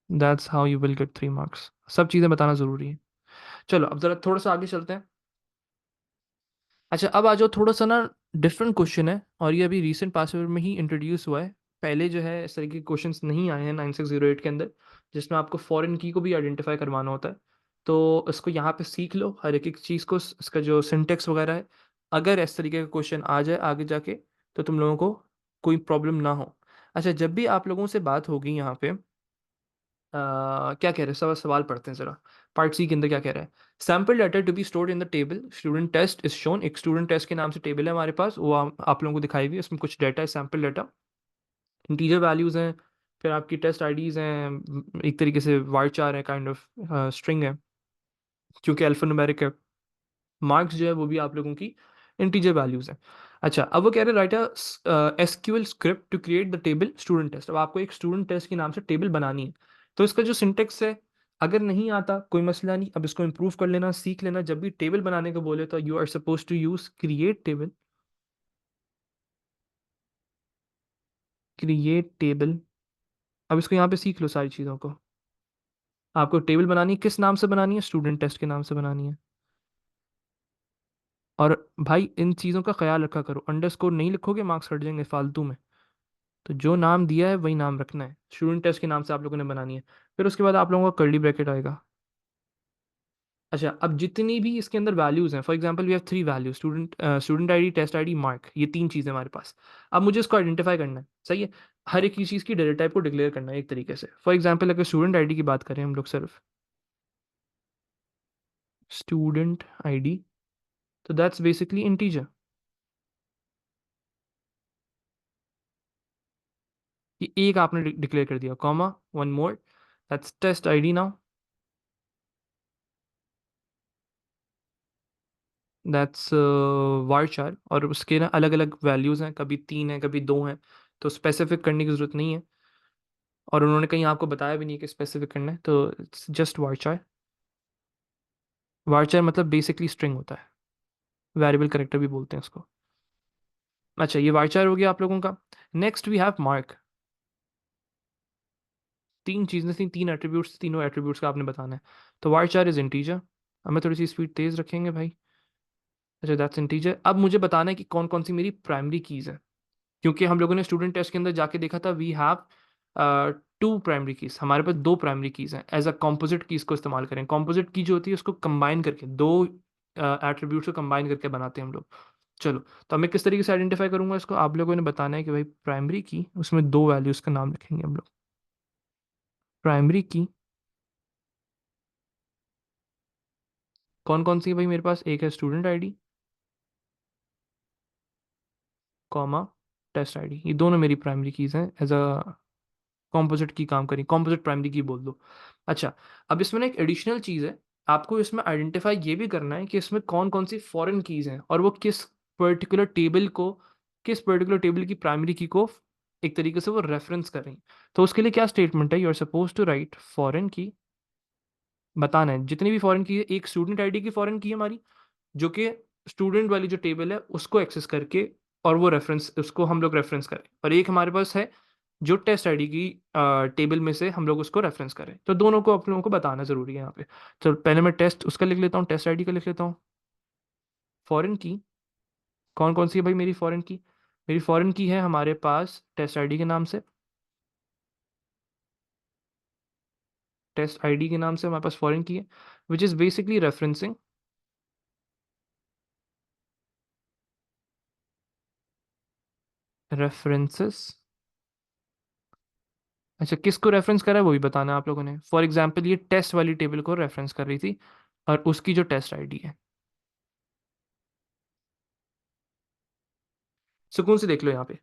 [SPEAKER 1] That's how you will get 3 marks. सब चीज़ें बताना ज़रूरी है। चलो अब ज़रा थोड़ा सा आगे चलते हैं। अच्छा, अब आ जाओ, थोड़ा सा ना डिफरेंट क्वेश्चन है, और ये अभी रीसेंट पास पेपर में ही इंट्रोड्यूस हुआ है। पहले जो है इस तरह के क्वेश्चंस नहीं आए हैं 9608 के अंदर, जिसमें आपको फॉरेन की को भी आइडेंटिफाई करवाना होता है। तो इसको यहाँ पे सीख लो हर एक एक चीज़ को, इसका जो सिंटेक्स वगैरह है। अगर इस तरीके का क्वेश्चन आ जाए आगे जाके तो तुम लोगों को कोई प्रॉब्लम ना हो। अच्छा, जब भी आप लोगों से बात होगी यहाँ पे, क्या कह रहे हैं, सब सवाल पढ़ते हैं जरा। पार्ट सी के अंदर क्या कह रहा है, sample data to be stored in the table student test is shown. एक स्टूडेंट टेस्ट के नाम से टेबल है हमारे पास, वो आप लोगों को दिखाई हुई है। उसमें कुछ डाटा है, सैम्पल डाटा, इंटीजर वैल्यूज हैं, फिर आपकी टेस्ट आईडीज हैं, एक तरीके से varchar है, काइंड ऑफ स्ट्रिंग है क्योंकि अल्फान्यूमेरिक है। मार्क्स जो है वो भी आप लोगों की इंटीजर वैल्यूज है। अच्छा, अब वो कह रहे हैं write a SQL script to create the table student test. अब आपको एक स्टूडेंट टेस्ट के नाम से टेबल बनानी है। तो इसका जो सिंटेक्स है, अगर नहीं आता कोई मसला नहीं, अब इसको इम्प्रूव कर लेना, सीख लेना। जब भी टेबल बनाने को बोले तो you are suppose to use create table, create table. अब इसको यहाँ पे सीख लो सारी चीज़ों को। आपको टेबल बनानी है, किस नाम से बनानी है? स्टूडेंट टेस्ट के नाम से बनानी है। और भाई इन चीज़ों का ख्याल रखा करो, अंडरस्कोर नहीं लिखोगे मार्क्स कट जाएंगे फालतू में। तो जो नाम दिया है वही नाम रखना है, स्टूडेंट टेस्ट के नाम से आप लोगों ने बनानी है। फिर उसके बाद आप लोगों का कर्ली ब्रैकेट आएगा। अच्छा, अब जितनी भी इसके अंदर वैल्यूज हैं, for example we have three values, student ID, test ID, mark, ये तीन चीज़ें हमारे पास। अब मुझे इसको आइडेंटिफाई करना है, सही है। हर एक चीज़ की डेटा टाइप को डिक्लेयर करना है एक तरीके से। फॉर एग्जांपल अगर स्टूडेंट आईडी की बात करें हम लोग, सिर्फ स्टूडेंट आईडी, तो दैट्स बेसिकली इंटीजर। ये एक आपने डिक्लेयर कर दिया, comma, one more, that's test ID now, that's varchar। और उसके ना अलग अलग वैल्यूज़ हैं, कभी तीन है कभी दो हैं, तो स्पेसिफिक करने की ज़रूरत नहीं है। और उन्होंने कहीं आपको बताया भी नहीं कि स्पेसिफिक करना है, तो इट्स जस्ट varchar। varchar मतलब बेसिकली स्ट्रिंग होता है, वेरिएबल करेक्टर भी बोलते हैं उसको। अच्छा, ये varchar हो गया आप लोगों का। Next we have mark. तीन चीज़ें थी, तीन एट्रीब्यूट्स, तीनों एट्रीब्यूट्स का आपने बताना है। तो varchar इज इंटीजर। अब मैं थोड़ी सी स्पीड तेज़ रखेंगे भाई। अच्छा, दैट्स इंटीजर। अब मुझे बताना है कि कौन कौन सी मेरी प्राइमरी कीज़ है, क्योंकि हम लोगों ने स्टूडेंट टेस्ट के अंदर जाके देखा था, we have two primary keys, हमारे पास दो प्राइमरी कीज हैं। एज अ कॉम्पोजिट कीज को इस्तेमाल करें, कॉम्पोजिट की जो होती है उसको कंबाइन करके, दो एट्रीब्यूट्स को कंबाइन करके बनाते हैं हम लोग। चलो, तो मैं किस तरीके से आइडेंटिफाई करूंगा इसको, आप लोगों ने बताना है कि भाई प्राइमरी की, उसमें दो वैल्यूज का नाम लिखेंगे हम लोग। प्राइमरी की कौन कौन सी है भाई मेरे पास? एक है student ID, comma, test ID, ये दोनों मेरी प्राइमरी कीज हैं। एज अ कॉम्पोजिट की काम करें, कॉम्पोजिट प्राइमरी की बोल दो। अच्छा, अब इसमें ना एक एडिशनल चीज़ है, आपको इसमें आइडेंटिफाई ये भी करना है कि इसमें कौन कौन सी फॉरेन कीज़ हैं, और वो पर्टिकुलर टेबल को किस पर्टिकुलर टेबल की प्राइमरी की को एक तरीके से वो रेफरेंस कर रही हैं। तो उसके लिए क्या स्टेटमेंट है, you are suppose to write foreign key, बताना है जितनी भी फॉरेन की है। एक स्टूडेंट आईडी की फॉरेन की है हमारी, जो कि स्टूडेंट वाली जो टेबल है उसको एक्सेस करके, और वो रेफरेंस, उसको हम लोग रेफरेंस करें। और एक हमारे पास है जो टेस्ट आईडी की टेबल में से हम लोग उसको रेफरेंस करें। तो दोनों को आप लोगों को बताना जरूरी है यहाँ पे। तो पहले मैं टेस्ट उसका लिख लेता हूँ, टेस्ट आईडी का लिख लेता हूँ। फॉरेन की कौन कौन सी है भाई मेरी फॉरेन की? मेरी फॉरेन की है हमारे पास टेस्ट आईडी के नाम से, टेस्ट आईडी के नाम से हमारे पास फॉरेन की है, which is basically referencing, references. अच्छा, किसको रेफरेंस करा है वो भी बताना है आप लोगों ने। फॉर एग्जाम्पल ये टेस्ट वाली टेबल को रेफरेंस कर रही थी, और उसकी जो टेस्ट आईडी है। सुकून से देख लो यहाँ पे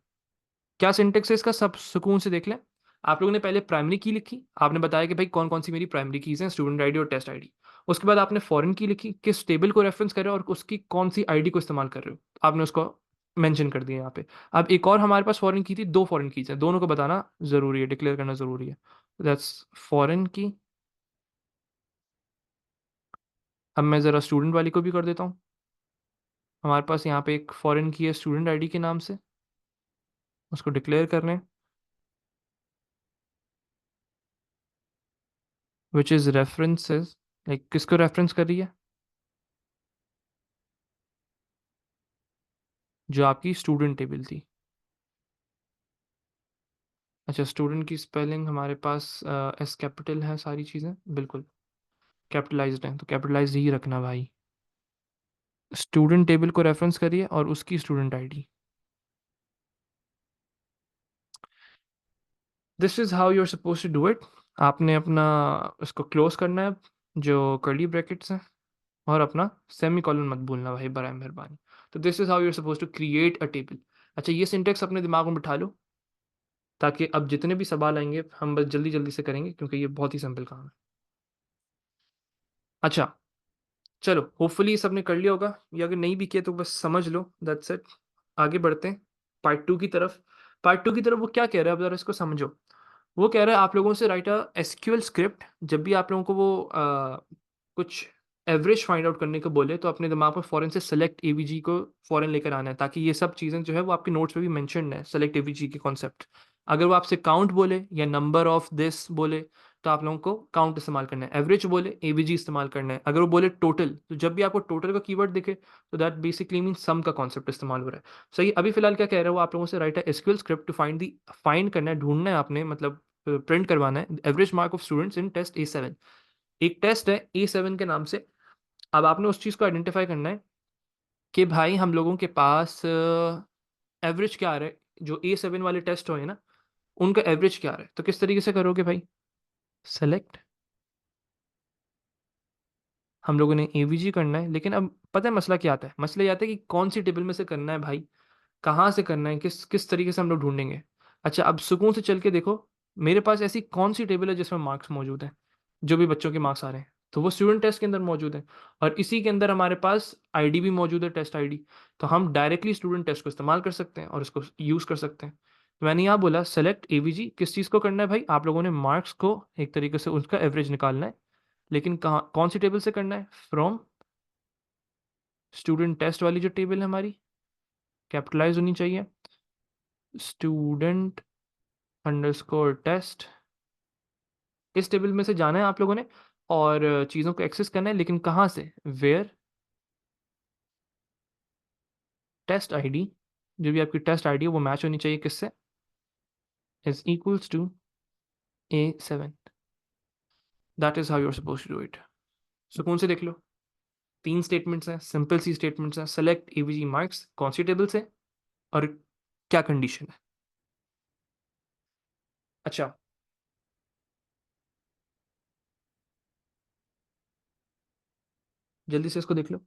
[SPEAKER 1] क्या सिंटेक्स है इसका, सब सुकून से देख लें। आप लोगों ने पहले प्राइमरी की लिखी, आपने बताया कि भाई कौन कौन सी मेरी प्राइमरी कीज हैं, स्टूडेंट आईडी और टेस्ट आईडी। उसके बाद आपने फॉरेन की लिखी, किस टेबल को रेफरेंस कर रहे हो और उसकी कौन सी आईडी को इस्तेमाल कर रहे हो, आपने उसको मेंशन कर दिया यहाँ पे। अब एक और हमारे पास फॉरेन की थी, दो फॉरेन कीज हैं, दोनों को बताना जरूरी है, डिक्लेयर करना जरूरी है। दैट्स फॉरेन की। अब मैं ज़रा स्टूडेंट वाली को भी कर देता हूँ। हमारे पास यहाँ पे एक फॉरेन की है स्टूडेंट आईडी के नाम से, उसको डिक्लेयर कर लें, विच इज़ रेफरेंसेस, लाइक किसको रेफरेंस कर रही है? जो आपकी स्टूडेंट टेबल थी। अच्छा, स्टूडेंट की स्पेलिंग हमारे पास एस कैपिटल है, सारी चीज़ें बिल्कुल कैपिटलाइज्ड हैं, तो कैपिटलाइज्ड ही रखना भाई। स्टूडेंट टेबल को रेफरेंस करिए और उसकी student ID. This is how you are suppose to do it. आपने अपना उसको क्लोज करना है, जो कर्ली ब्रैकेट्स हैं, और अपना सेमी कॉलन मत भूलना भाई, बराए मेहरबानी। तो this is how you are suppose to create a table. अच्छा, ये सिंटेक्स अपने दिमाग में बिठा लो, ताकि अब जितने भी सवाल आएंगे हम बस जल्दी जल्दी से करेंगे, क्योंकि ये बहुत ही सिंपल काम है। अच्छा, चलो, होपफुली सबने कर लिया होगा, या अगर नहीं भी किया तो बस समझ लो, दैट्स इट। आगे बढ़ते हैं पार्ट टू की तरफ। पार्ट टू की तरफ वो क्या कह रहा है, अब जरा इसको समझो। वो कह रहा है आप लोगों से राइट अ एसक्यूएल स्क्रिप्ट। जब भी आप लोगों को वो कुछ एवरेज फाइंड आउट करने को बोले, तो अपने दिमाग में फॉरेन से सेलेक्ट एवीजी को फॉरेन लेकर आना है, ताकि ये सब चीज़ें जो है वो आपके नोट्स पे भी मेंशन्ड है, सेलेक्ट एवीजी के कॉन्सेप्ट। अगर वो आपसे काउंट बोले या नंबर ऑफ दिस बोले, तो आप लोगों को काउंट इस्तेमाल करना है, एवरेज बोले एवीजी इस्तेमाल करना है, अगर वो बोले टोटल तो जब भी आपको टोटल का कीवर्ड दिखे तो दैट बेसिकली मीन सम का कॉन्सेप्ट इस्तेमाल हो रहा है। सही, अभी फिलहाल क्या कह रहा है वो आप लोगों से, राइट है SQL script to find the, find करना है, ढूंढना है आपने, मतलब प्रिंट करवाना है average mark of students in test A7। एक टेस्ट है A7 के नाम से। अब आपने उस चीज़ को आइडेंटिफाई करना है कि भाई हम लोगों के पास एवरेज क्या आ रहा है, जो A7 वाले टेस्ट हो ना उनका एवरेज क्या आ रहा है। तो किस तरीके से करोगे भाई, सेलेक्ट, हम लोगों ने एवीजी करना है, लेकिन अब पता है मसला क्या आता है, मसला ये आता है कि कौन सी टेबल में से करना है भाई, कहाँ से करना है, किस किस तरीके से हम लोग ढूंढेंगे। अच्छा, अब सुकून से चल के देखो मेरे पास ऐसी कौन सी टेबल है जिसमें मार्क्स मौजूद हैं, जो भी बच्चों के मार्क्स आ रहे हैं, तो वो स्टूडेंट टेस्ट के अंदर मौजूद है, और इसी के अंदर हमारे पास आईडी भी मौजूद है, टेस्ट आईडी। तो हम डायरेक्टली स्टूडेंट टेस्ट को इस्तेमाल कर सकते हैं और इसको यूज़ कर सकते हैं। तो मैंने यहाँ बोला सेलेक्ट एवीजी, किस चीज़ को करना है भाई, आप लोगों ने मार्क्स को एक तरीके से उसका एवरेज निकालना है, लेकिन कहाँ कौन सी टेबल से करना है, फ्रॉम स्टूडेंट टेस्ट वाली जो टेबल है हमारी, कैपिटलाइज होनी चाहिए, स्टूडेंट अंडरस्कोर टेस्ट, इस टेबल में से जाना है आप लोगों ने और चीज़ों को एक्सेस करना है, लेकिन कहाँ से, वेयर टेस्ट आईडी, जो भी आपकी टेस्ट आईडी है वो मैच होनी चाहिए किससे, is equals to A7। That is how you are suppose to do it. सुकून से देख लो, 3 स्टेटमेंट्स हैं, सिंपल सी स्टेटमेंट्स हैं, सेलेक्ट एवीजी मार्क्स कौन सी टेबल से और क्या कंडीशन है। अच्छा, जल्दी से इसको देख लो।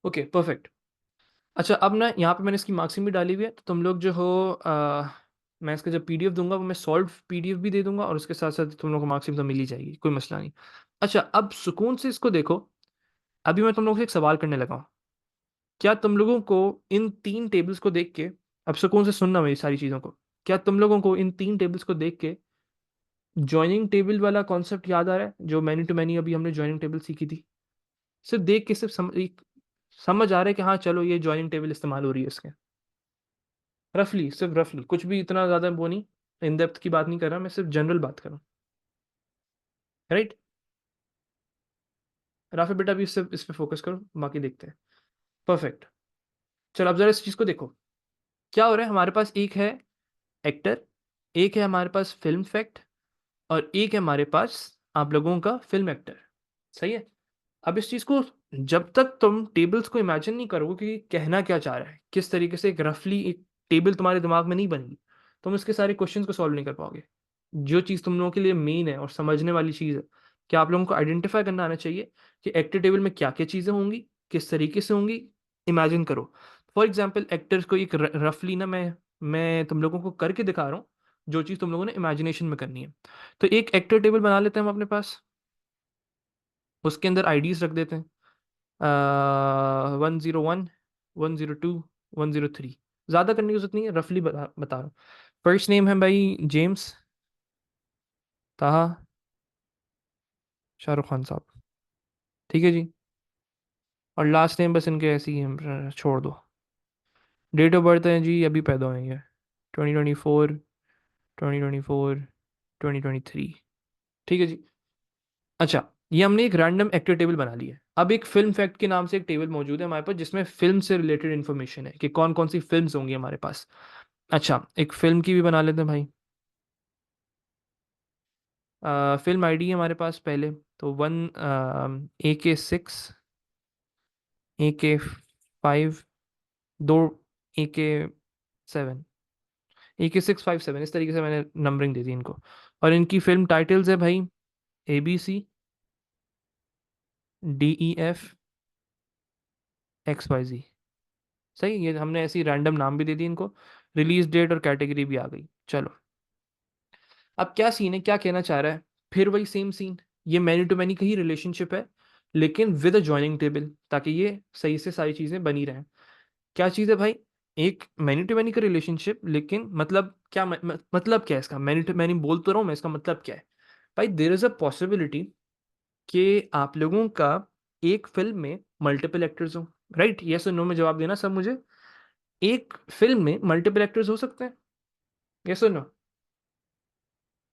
[SPEAKER 1] Okay perfect. अच्छा, अब ना यहाँ पे मैंने इसकी मार्क्सिंग भी डाली हुई है, तो तुम लोग जो हो मैं इसका जब पीडीएफ दूंगा वो मैं सॉल्व पीडीएफ भी दे दूंगा, और उसके साथ साथ तुम लोग को मार्क्सिंग तो मिल ही जाएगी, कोई मसला नहीं। अच्छा, अब सुकून से इसको देखो, अभी मैं तुम लोगों से एक सवाल करने लगा हूँ, क्या तुम लोगों को इन 3 टेबल्स को देख के, अब सुकून से सुनना मेरी सारी चीज़ों को, क्या तुम लोगों को इन 3 टेबल्स को देख के ज्वाइनिंग टेबल वाला कॉन्सेप्ट याद आ रहा है, जो मैनी टू मैनी अभी हमने ज्वाइनिंग टेबल सीखी थी, सिर्फ देख के सिर्फ समझ आ रहा है कि हाँ चलो ये ज्वाइनिंग टेबल इस्तेमाल हो रही है इसके, रफली, सिर्फ रफली, कुछ भी इतना ज़्यादा वो नहीं, इन डेप्थ की बात नहीं कर रहा मैं, सिर्फ जनरल बात कर रहा हूँ, राइट। राफी बेटा भी सिर्फ इस पे फोकस करो, बाकी देखते हैं। परफेक्ट। चलो अब जरा इस चीज़ को देखो, क्या हो रहा है, हमारे पास एक है एक्टर, एक है हमारे पास फिल्म फैक्ट, और एक है हमारे पास आप लोगों का फिल्म एक्टर। सही है। अब इस चीज़ को, जब तक तुम टेबल्स को इमेजिन नहीं करोगे कि कहना क्या चाह रहा है, किस तरीके से एक रफली एक टेबल तुम्हारे दिमाग में नहीं बनेगी, तुम इसके सारे क्वेश्चंस को सॉल्व नहीं कर पाओगे। जो चीज़ तुम लोगों के लिए मेन है और समझने वाली चीज़ है, कि आप लोगों को आइडेंटिफाई करना आना चाहिए कि एक्टर टेबल में क्या क्या चीज़ें होंगी, किस तरीके से होंगी, इमेजिन करो। फॉर एग्जाम्पल एक्टर्स को एक रफली ना मैं तुम लोगों को करके दिखा रहा हूँ, जो चीज़ तुम लोगों ने इमेजिनेशन में करनी है। तो एक एक्टर टेबल बना लेते हैं हम अपने पास, उसके अंदर आईडीज रख देते हैं, 101, 102, 103। ज़्यादा करने की जरूरत नहीं है, रफली बता रहा हूँ। फर्स्ट नेम है भाई जेम्स, ताहा, शाहरुख खान साहब, ठीक है जी। और लास्ट नेम बस इनके ऐसे ही हैं, छोड़ दो। डेट ऑफ बर्थ है जी, अभी पैदा हुए हैं, 2024, 2024, 2023, ठीक है जी। अच्छा, ये हमने एक रैंडम एक्टर टेबल बना ली है। अब एक फिल्म फैक्ट के नाम से एक टेबल मौजूद है हमारे पास, जिसमें फिल्म से रिलेटेड इन्फॉर्मेशन है कि कौन कौन सी फिल्म्स होंगी हमारे पास। अच्छा, एक फिल्म की भी बना लेते हैं भाई। फिल्म आईडी है हमारे पास पहले, तो 1 AK 6, AK 5, 2 AK 7, AK 6, 5, 7, इस तरीके से मैंने नंबरिंग दे दी इनको। और इनकी फिल्म टाइटल्स है भाई ABCDEFXYZ। सही, ये हमने ऐसी रैंडम नाम भी दे दी इनको। रिलीज डेट और कैटेगरी भी आ गई। चलो, अब क्या सीन है, क्या कहना चाह रहा है, फिर वही सेम सीन, ये मैनी टू मैनी का ही रिलेशनशिप है, लेकिन विद अ जॉइनिंग टेबल, ताकि ये सही से सारी चीज़ें बनी रहें। क्या चीज़ है भाई, एक मैनी टू मैनी का रिलेशनशिप, लेकिन मतलब क्या मतलब क्या है इसका, मैनी टू मैनी बोल तो रहा हूँ मैं, इसका मतलब क्या है भाई, देर इज़ अ पॉसिबिलिटी कि आप लोगों का एक फिल्म में मल्टीपल एक्टर्स हो, राइट, यस और नो में जवाब देना सब मुझे। एक फिल्म में मल्टीपल एक्टर्स हो सकते हैं, यस और नो।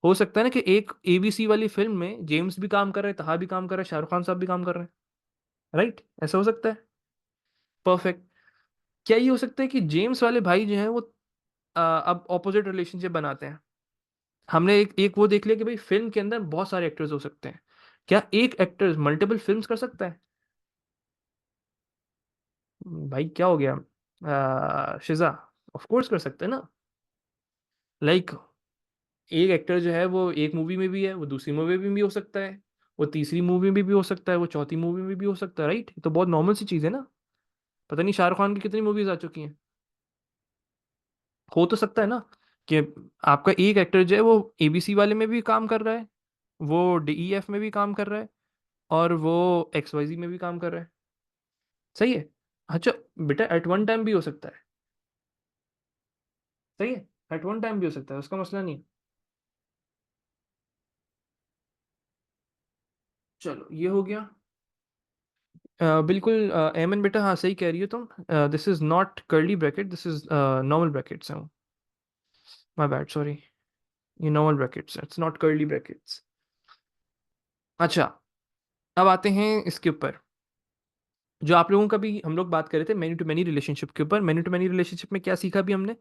[SPEAKER 1] हो सकता है ना कि एक एबीसी वाली फिल्म में जेम्स भी काम कर रहे हैं, तहा भी काम कर रहा है, शाहरुख खान साहब भी काम कर रहे हैं। राइट, ऐसा हो सकता है। परफेक्ट। क्या ये हो सकता है कि जेम्स वाले भाई जो हैं वो अब ऑपोजिट रिलेशनशिप बनाते हैं? हमने एक एक वो देख लिया कि भाई फिल्म के अंदर बहुत सारे एक्टर्स हो सकते हैं। क्या एक एक्टर मल्टीपल फिल्म्स कर सकता है? भाई क्या हो गया शिजा? ऑफ कोर्स कर सकते हैं ना। लाइक एक एक्टर जो है वो एक मूवी में भी है, वो दूसरी मूवी में भी हो सकता है, वो तीसरी मूवी में भी हो सकता है, वो चौथी मूवी में भी हो सकता है। राइट, तो बहुत नॉर्मल सी चीज़ है ना। पता नहीं शाहरुख खान की कितनी मूवीज आ चुकी हैं। हो तो सकता है ना कि आपका एक एक्टर जो है वो एबीसी वाले में भी काम कर रहा है, वो डीईएफ में भी काम कर रहा है, और वो एक्सवाईजी में भी काम कर रहा है। सही है। अच्छा बेटा, एट वन टाइम भी हो सकता है। सही है, एट वन टाइम भी हो सकता है, उसका मसला नहीं है। चलो ये हो गया। बिल्कुल एमन बेटा, हाँ सही कह रही हो तुम। This is not curly bracket, this is normal brackets हैं। My bad, sorry. ये normal brackets, it's not curly brackets. अच्छा, अब आते हैं इसके ऊपर, जो आप लोगों का भी हम लोग बात कर रहे थे मैनी टू मैनी रिलेशनशिप के ऊपर। मैनी टू मैनी रिलेशनशिप में क्या सीखा भी हमने,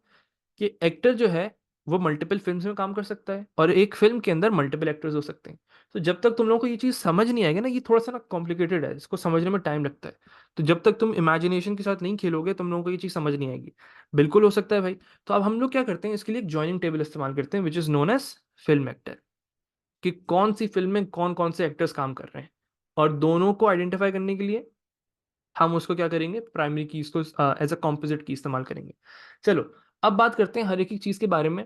[SPEAKER 1] कि एक्टर जो है वो मल्टीपल फिल्म्स में काम कर सकता है, और एक फिल्म के अंदर मल्टीपल एक्टर्स हो सकते हैं। तो जब तक तुम लोगों को ये चीज़ समझ नहीं आएगी ना, ये थोड़ा सा ना कॉम्प्लिकेटेड है, इसको समझने में टाइम लगता है। तो जब तक तुम इमेजिनेशन के साथ नहीं खेलोगे, तुम लोगों को ये चीज़ समझ नहीं आएगी। बिल्कुल हो सकता है भाई। तो अब हम लोग क्या करते हैं, इसके लिए एक जॉइनिंग टेबल इस्तेमाल करते हैं, which is known as film actor. कि कौन सी फिल्म में कौन कौन से एक्टर्स काम कर रहे हैं, और दोनों को आइडेंटिफाई करने के लिए हम उसको क्या करेंगे, प्राइमरी कीज को एज अ कॉम्पोजिट की इस्तेमाल करेंगे। चलो, अब बात करते हैं हर एक चीज के बारे में।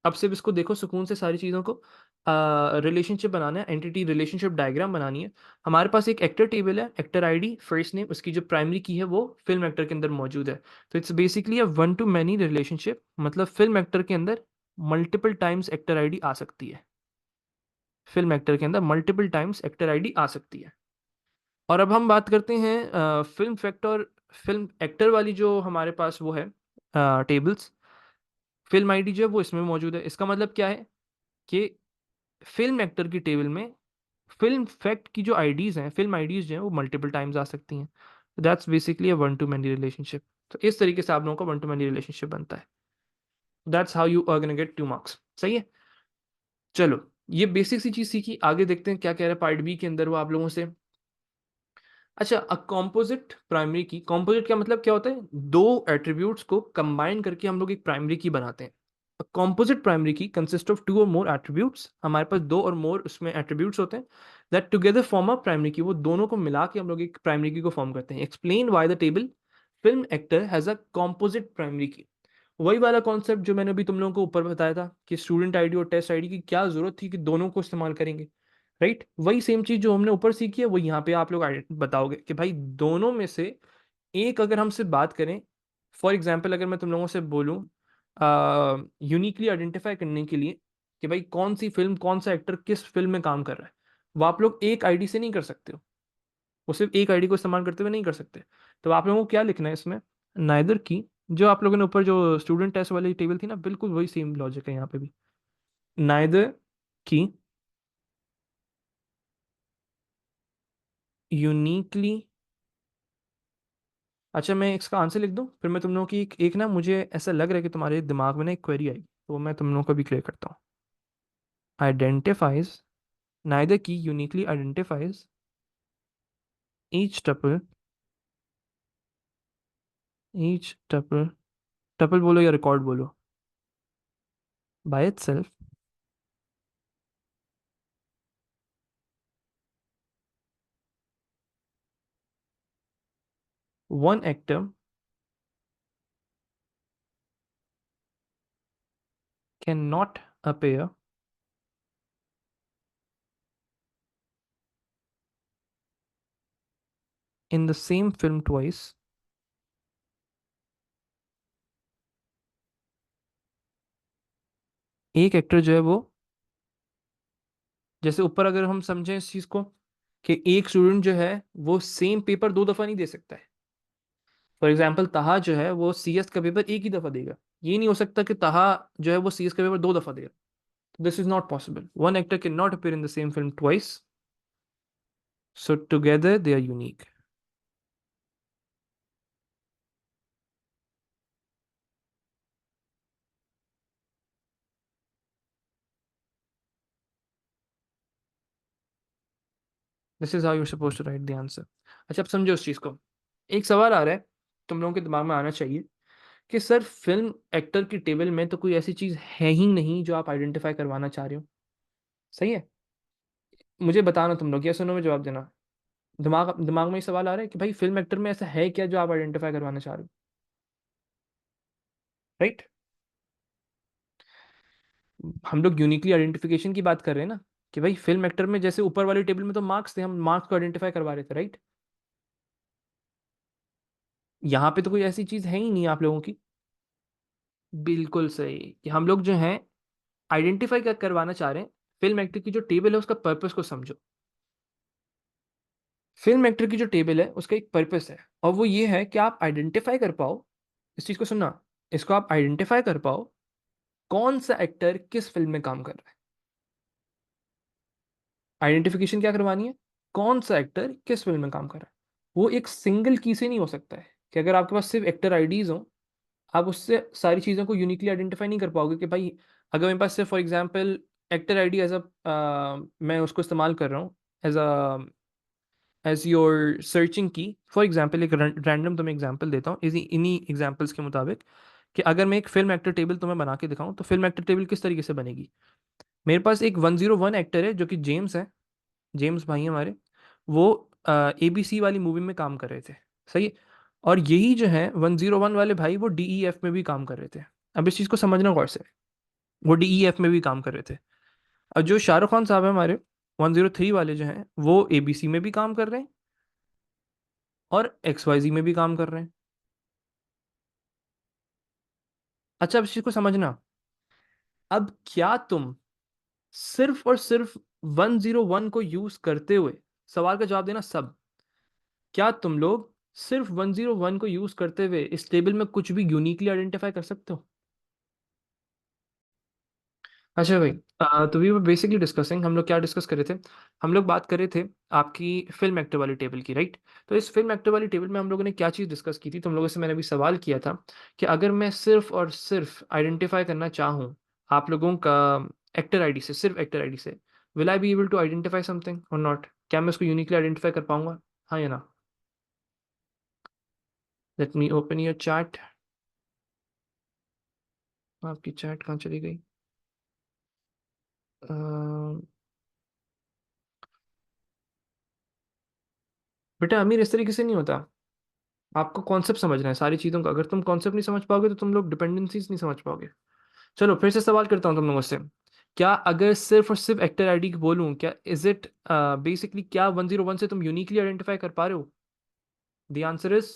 [SPEAKER 1] अब सिर्फ इसको देखो सुकून से, सारी चीज़ों को रिलेशनशिप बनाना है, एंटिटी रिलेशनशिप डायग्राम बनानी है। हमारे पास एक एक्टर टेबल है, एक्टर आईडी फर्स्ट नेम, उसकी जो प्राइमरी की है वो फिल्म एक्टर के अंदर मौजूद है। तो it's basically a one to many relationship, मतलब फिल्म एक्टर के अंदर मल्टीपल टाइम्स एक्टर आईडी आ सकती है। फिल्म एक्टर के अंदर मल्टीपल टाइम्स एक्टर आईडी आ सकती है। और अब हम बात करते हैं फिल्म फैक्ट और फिल्म एक्टर वाली जो हमारे पास वो है टेबल्स। फिल्म आईडी जो है वो इसमें मौजूद है। इसका मतलब क्या है कि फिल्म एक्टर की टेबल में फिल्म फैक्ट की जो आईडीज हैं, फिल्म आईडीज जो हैं वो मल्टीपल टाइम्स आ सकती हैं। That's basically a one to many relationship. तो इस तरीके से आप लोगों का वन टू मैनी रिलेशनशिप बनता है। That's how you are gonna get 2 marks. सही है। चलो, ये बेसिक सी चीज सीखी, आगे देखते हैं क्या कह रहा है पार्ट बी के अंदर वो आप लोगों से। अच्छा, अ कॉम्पोजिट प्राइमरी की, कॉम्पोजिट का मतलब क्या होता है, दो एट्रीब्यूट्स को कंबाइन करके हम लोग एक प्राइमरी की बनाते हैं। कॉम्पोजिट प्राइमरी की कंसिस्ट ऑफ टू और मोर एट्रीब्यूट्स, हमारे पास दो और मोर उसमें एट्रीब्यूट्स होते हैं, that together form a primary की। वो दोनों को मिला के हम लोग एक प्राइमरी की को फॉर्म करते हैं। Explain why the table film actor has a composite primary की। वही वाला कॉन्सेप्ट जो मैंने अभी तुम लोगों को ऊपर बताया था कि स्टूडेंट आईडी और टेस्ट आईडी की क्या जरूरत थी कि दोनों को इस्तेमाल करेंगे। राइट, वही सेम चीज जो हमने ऊपर सीखी है वो यहाँ पे आप लोग बताओगे कि भाई दोनों में से एक अगर हमसे बात करें। फॉर एग्जाम्पल, अगर मैं तुम लोगों से बोलूँ यूनिकली आइडेंटिफाई करने के लिए कि भाई कौन सी फिल्म, कौन सा एक्टर किस फिल्म में काम कर रहा है, वो आप लोग एक आईडी से नहीं कर सकते हो। वो सिर्फ एक आईडी को इस्तेमाल करते हुए नहीं कर सकते। तो आप लोगों को क्या लिखना है इसमें, नाइदर की। जो आप लोगों ने ऊपर जो स्टूडेंट टेस्ट वाली टेबल थी ना, बिल्कुल वही सेम लॉजिक है यहाँ पे भी। Neither key uniquely. अच्छा, मैं इसका आंसर लिख दूं, फिर मैं तुम लोगों की एक ना, मुझे ऐसा लग रहा है कि तुम्हारे दिमाग में ना एक क्वेरी आई, तो मैं तुम लोगों को भी क्लियर करता हूँ। Identifies, neither key uniquely identifies each tuple, each tuple, tuple बोलो या रिकॉर्ड बोलो, bye itself one actor can not appear in the same film twice. एक एक्टर जो है वो, जैसे ऊपर अगर हम समझें इस चीज को, कि एक स्टूडेंट जो है वो सेम पेपर दो दफा नहीं दे सकता है। फॉर एग्जाम्पल, तहा जो है वो सीएस का पेपर एक ही दफा देगा। ये नहीं हो सकता कि तहा जो है वो सीएस का पेपर दो दफा देगा। This is not possible. One actor cannot appear in the same film twice. So together they are unique. This is how you're supposed to write the answer. अच्छा, अब समझो उस चीज को. एक सवाल आ रहा है, तुम लोगों के दिमाग में आना चाहिए कि सर फिल्म एक्टर की टेबल में तो कोई ऐसी चीज है ही नहीं जो आप आइडेंटिफाई करवाना चाह रहे हो. सही है. मुझे बताना तुम लोग, यस और नो में जवाब देना. दिमाग दिमाग में ये सवाल आ रहा है कि भाई फिल्म एक्टर में ऐसा है क्या जो आप आइडेंटिफाई करवाना चाह रहे हो. राइट. हम लोग यूनिकली आइडेंटिफिकेशन की बात कर रहे हैं ना, कि भाई फिल्म एक्टर में जैसे ऊपर वाली टेबल में तो मार्क्स थे, हम मार्क्स को आइडेंटिफाई करवा रहे थे. राइट. यहाँ पे तो कोई ऐसी चीज है ही नहीं आप लोगों की. बिल्कुल सही, कि हम लोग जो हैं आइडेंटिफाई क्या करवाना चाह रहे हैं. फिल्म एक्टर की जो टेबल है उसका पर्पस को समझो. फिल्म एक्टर की जो टेबल है उसका एक पर्पस है, और वो ये है कि आप आइडेंटिफाई कर पाओ. इस चीज को सुनना. इसको आप आइडेंटिफाई कर पाओ कौन सा एक्टर किस फिल्म में काम कर रहा है. आइडेंटिफिकेशन क्या करवानी है, कौन सा एक्टर किस फिल्म में काम कर रहा है. वो एक सिंगल की से नहीं हो सकता है, कि अगर आपके पास सिर्फ एक्टर आईडीज हो आप उससे सारी चीज़ों को यूनिकली आइडेंटिफाई नहीं कर पाओगे. कि भाई अगर मेरे पास सिर्फ for example actor ID as a, मैं उसको इस्तेमाल कर रहा हूँ as a, as your searching key. For example एक रैंडम तुम्हें एग्जांपल देता हूँ इन्हीं एग्जांपल्स के मुताबिक, कि अगर मैं एक फिल्म एक्टर टेबल तुम्हें बना के दिखाऊं तो फिल्म एक्टर टेबल किस तरीके से बनेगी. मेरे पास एक 101 एक्टर है जो कि जेम्स है. जेम्स भाई हमारे, वो ABC वाली मूवी में काम कर रहे थे. सही है. और यही जो है 101 वाले भाई वो DEF में भी काम कर रहे थे. अब इस चीज़ को समझना गौर से. वो DEF में भी काम कर रहे थे. और जो शाहरुख खान साहब है हमारे, 103 वाले जो हैं वो ABC में भी काम कर रहे हैं और XYZ में भी काम कर रहे हैं. अच्छा, अब इस चीज़ को समझना. अब क्या तुम सिर्फ और सिर्फ 101 को यूज करते हुए, सवाल का जवाब देना सब, क्या तुम लोग सिर्फ 101 को यूज करते हुए इस टेबल में कुछ भी यूनिकली आइडेंटिफाई कर सकते हो. अच्छा भाई, तो वी वर बेसिकली डिस्कसिंग, हम लोग क्या डिस्कस कर रहे थे. हम लोग बात कर रहे थे आपकी फिल्म एक्टर वाली टेबल की. राइट. तो इस फिल्म एक्टर वाली टेबल में हम लोगों ने क्या चीज़ डिस्कस की थी, तुम लोगों से मैंने अभी सवाल किया था कि अगर मैं सिर्फ और सिर्फ आइडेंटिफाई करना चाहूँ आप लोगों का एक्टर आईडी से, सिर्फ एक्टर आईडी से, will I be able to identify something और नॉट. क्या मैं उसको यूनिकली आइडेंटिफाई कर पाऊंगा, हाँ या ना. Let me open your chat. आपकी चैट कहाँ चली गई. अ, बेटा अमीर, इस तरीके से नहीं होता. आपको कॉन्सेप्ट समझना है सारी चीज़ों का. अगर तुम कॉन्सेप्ट नहीं समझ पाओगे तो तुम लोग डिपेंडेंसीज नहीं समझ पाओगे. चलो फिर से सवाल करता हूँ तुम लोगों से. क्या अगर सिर्फ और सिर्फ एक्टर आईडी बोलूँ, क्या इज इट बेसिकली, क्या 101 से तुम यूनिकली आइडेंटिफाई कर पा रहे हो. द आंसर इज,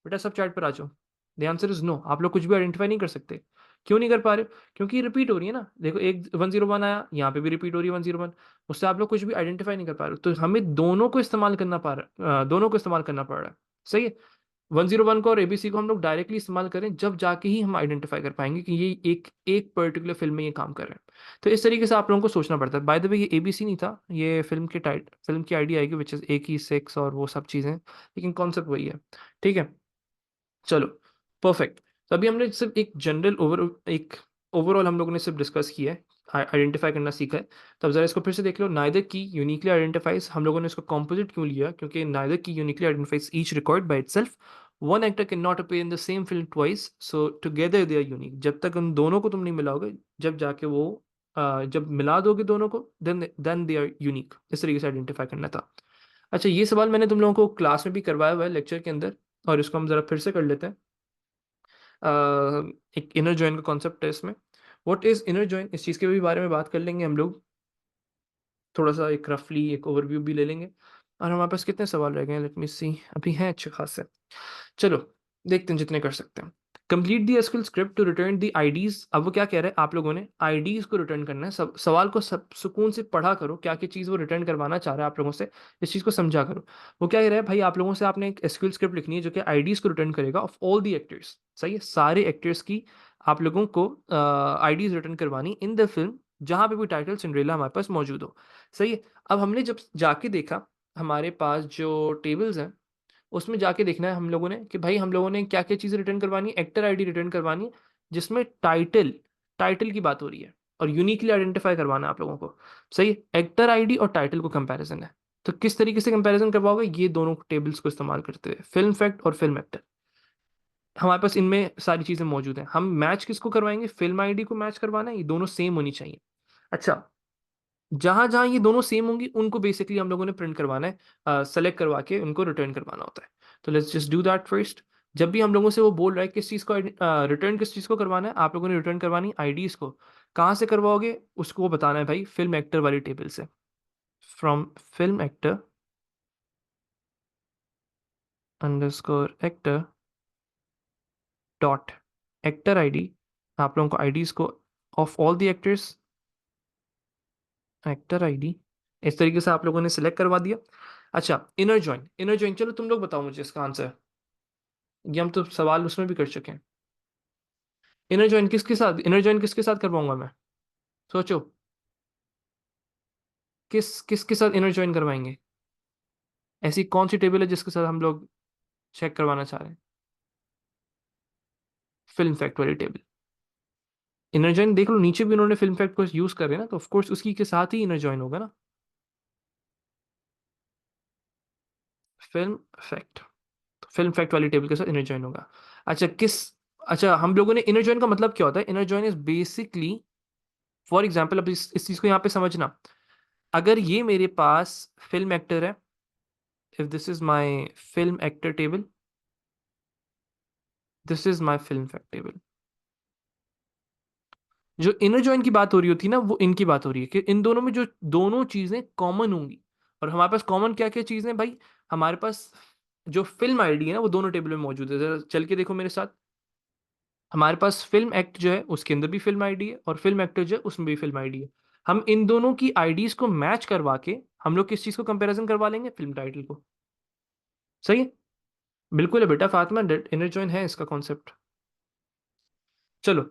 [SPEAKER 1] बेटा सब चैट पर आ जाओ. The answer is no. आप लोग कुछ भी आइडेंटिफाई नहीं कर सकते. क्यों नहीं कर पा रहे हो, क्योंकि रिपीट हो रही है ना. देखो एक 101 आया, यहाँ पे भी रिपीट हो रही है 101. उससे आप लोग कुछ भी आइडेंटिफाई नहीं कर पा रहे हो. तो हमें दोनों को इस्तेमाल करना पड़ रहा है, दोनों को इस्तेमाल करना पड़ रहा है. सही है. 101 को और ABC को हम लोग डायरेक्टली इस्तेमाल करें जब जाके ही हम आइडेंटिफाई कर पाएंगे कि ये एक एक पर्टिकुलर फिल्म में ये काम कर रहे हैं. तो इस तरीके से आप लोगों को सोचना पड़ता है. बाय द वे ये ABC नहीं था, ये फिल्म की आईडी आएगी विच इज़ AK6 और वो सब चीज़ें, लेकिन कॉन्सेप्ट वही है. ठीक है. चलो, परफेक्ट. तो अभी हमने सिर्फ एक ओवरऑल हम लोगों ने सिर्फ डिस्कस किया है, आइडेंटिफाई करना सीखा है. तो अब जरा इसको फिर से देख लो. नाइदर की यूनिकली आइडेंटिफाइज, हम लोगों ने इसको कॉम्पोजिट क्यों लिया, क्योंकि neither key uniquely identifies each record by itself. One actor can not appear in the same film twice, so together they are unique. जब तक उन दोनों को तुम नहीं मिलाओगे, जब जाके वो जब मिला दोगे दोनों को, देन दे आर यूनिक. इस तरीके से आइडेंटिफाई करना था. अच्छा, ये सवाल मैंने तुम लोगों को क्लास में भी करवाया हुआ है लेक्चर के अंदर, और इसको हम जरा फिर से कर लेते हैं. एक इनर जॉइन का कॉन्सेप्ट है इसमें. व्हाट इज इनर जॉइन, इस चीज़ के भी बारे में बात कर लेंगे हम लोग. थोड़ा सा एक रफली एक ओवरव्यू भी ले लेंगे. और हमारे पास कितने सवाल रह गए हैं, लेट मी सी. अभी हैं अच्छे खासे. चलो देखते हैं जितने कर सकते हैं. Complete the SQL script to return the IDs. अब वो क्या कह रहे हैं, आप लोगों ने आईडीज को रिटर्न करना है. सब सवाल को सब सुकून से पढ़ा करो, क्या क्या चीज़ वो रिटर्न करवाना चाह रहा है आप लोगों से. इस चीज़ को समझा करो. वो क्या कह रहा है भाई, आप लोगों से आपने एक एसक्यूएल स्क्रिप्ट लिखनी है जो कि आईडीज को रिटर्न करेगा ऑफ ऑल दी एक्टर्स. सही है. सारे एक्टर्स की आप लोगों को आईडीज रिटर्न करवानी इन द फिल्म जहां पे भी टाइटल सिंड्रेला हमारे पास मौजूद हो। सही है। अब हमने जब जाके देखा, हमारे पास जो टेबल्स हैं उसमें जाके देखना है हम लोगों ने कि भाई हम लोगों ने क्या क्या चीज़ें रिटर्न करवानी है। एक्टर आईडी रिटर्न करवानी है जिसमें टाइटल टाइटल की बात हो रही है और यूनिकली आइडेंटिफाई करवाना है आप लोगों को। सही है। एक्टर आईडी और टाइटल को कंपैरिजन है। तो किस तरीके से कंपैरिजन करवाओगे, ये दोनों टेबल्स को इस्तेमाल करते हुए, फिल्म फैक्ट और फिल्म एक्टर। हमारे पास इनमें सारी चीज़ें मौजूद हैं। हम मैच किसको करवाएंगे, फिल्म आईडी को मैच करवाना है, ये दोनों सेम होनी चाहिए। अच्छा, जहां जहां ये दोनों सेम होंगी उनको बेसिकली हम लोगों ने प्रिंट करवाना है, सेलेक्ट करवा के उनको रिटर्न करवाना होता है। तो let's just do that first. जब भी हम लोगों से वो बोल रहा है किस चीज़ को रिटर्न, किस चीज़ को करवाना है, आप लोगों ने रिटर्न करवानी आईडीज को। कहाँ से करवाओगे उसको बताना है भाई, फिल्म एक्टर वाली टेबल से। From film actor underscore actor dot actor ID. आप लोगों को आईडीज को of all the actors, actor ID, इस तरीके से आप लोगों ने सिलेक्ट करवा दिया। अच्छा, इनर जॉइन, इनर जॉइन, चलो तुम लोग बताओ मुझे इसका आंसर। ये हम तो सवाल उसमें भी कर चुके हैं। इनर जॉइन किसके साथ, इनर जॉइन किसके साथ करवाऊंगा मैं, सोचो। किसके साथ इनर जॉइन करवाएंगे। ऐसी कौन सी टेबल है जिसके साथ हम लोग चेक करवाना चाह रहे हैं। फिल्म फैक्ट वाली टेबल। इनर जॉइन देख लो, नीचे भी उन्होंने फिल्म फैक्ट को यूज कर रहे हैं ना, तो ऑफकोर्स उसी के साथ ही इनर जॉइन होगा ना। फिल्म फैक्ट, तो फिल्म फैक्ट वाली टेबल के साथ इनर जॉइन होगा। अच्छा किस, अच्छा हम लोगों ने इनर जॉइन का मतलब क्या होता है, inner join is basically, for example, अब इस चीज को यहाँ पे समझना। अगर ये मेरे पास फिल्म एक्टर है, if this is my film actor table, this is my film fact table. जो इनर जॉइन की बात हो रही होती है ना, वो इनकी बात हो रही है कि इन दोनों में जो दोनों चीजें कॉमन होंगी। और हमारे पास कॉमन क्या क्या चीजें भाई, हमारे पास जो फिल्म आईडी है ना वो दोनों टेबल में मौजूद है। जरा चल के देखो मेरे साथ। हमारे पास फिल्म एक्ट जो है उसके अंदर भी फिल्म आईडी है और फिल्म एक्टर जो है उसमें भी फिल्म आईडी है। हम इन दोनों की आईडीज को मैच करवा के हम लोग किस चीज को कंपैरिजन करवा लेंगे, फिल्म टाइटल को। सही है। बिल्कुल है बेटा फातिमा, इनर जॉइन है इसका कॉन्सेप्ट। चलो,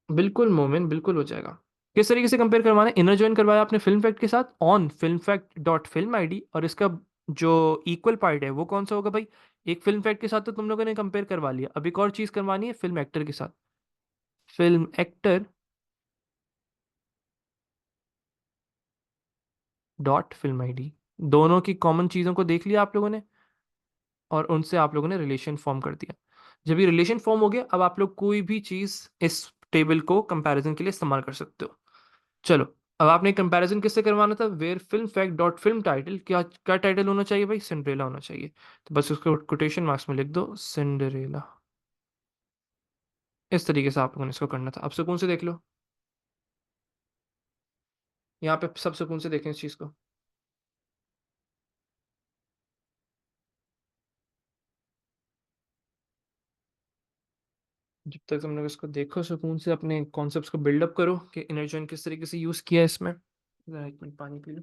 [SPEAKER 1] बिल्कुल मोमिन, बिल्कुल हो जाएगा। किस तरीके से कंपेयर करवाना है, इनर जॉइन करवाया आपने फिल्म फैक्ट के साथ on film fact dot film ID, और इसका जो इक्वल पार्ट है वो कौन सा होगा भाई। एक फिल्म फैक्ट के साथ तो तुम लोगों ने कंपेयर करवा लिया, अब एक और चीज करवानी है फिल्म एक्टर के साथ। Film actor dot film ID. दोनों की कॉमन चीजों को देख लिया आप लोगों ने और उनसे आप लोगों ने रिलेशन फॉर्म कर दिया। जब ये रिलेशन फॉर्म हो गया, अब आप लोग कोई भी चीज इस टेबल को कंपैरिजन के लिए इस्तेमाल कर सकते हो। चलो, अब आपने कंपैरिजन किससे करवाना था, where film fact dot film title, क्या क्या टाइटल होना चाहिए भाई, सिंड्रेला होना चाहिए। तो बस उसको कोटेशन मार्क्स में लिख दो, सिंड्रेला। इस तरीके से आप लोगों ने इसको करना था। अब सुकून से देख लो, यहाँ पे सब सुकून से देखें इस चीज को। जब तक तुम लोग इसको देखो सुकून से, अपने कॉन्सेप्ट्स को बिल्डअप करो कि इनर किस तरीके से यूज किया है इसमें। जरा एक मिनट पानी पी लो।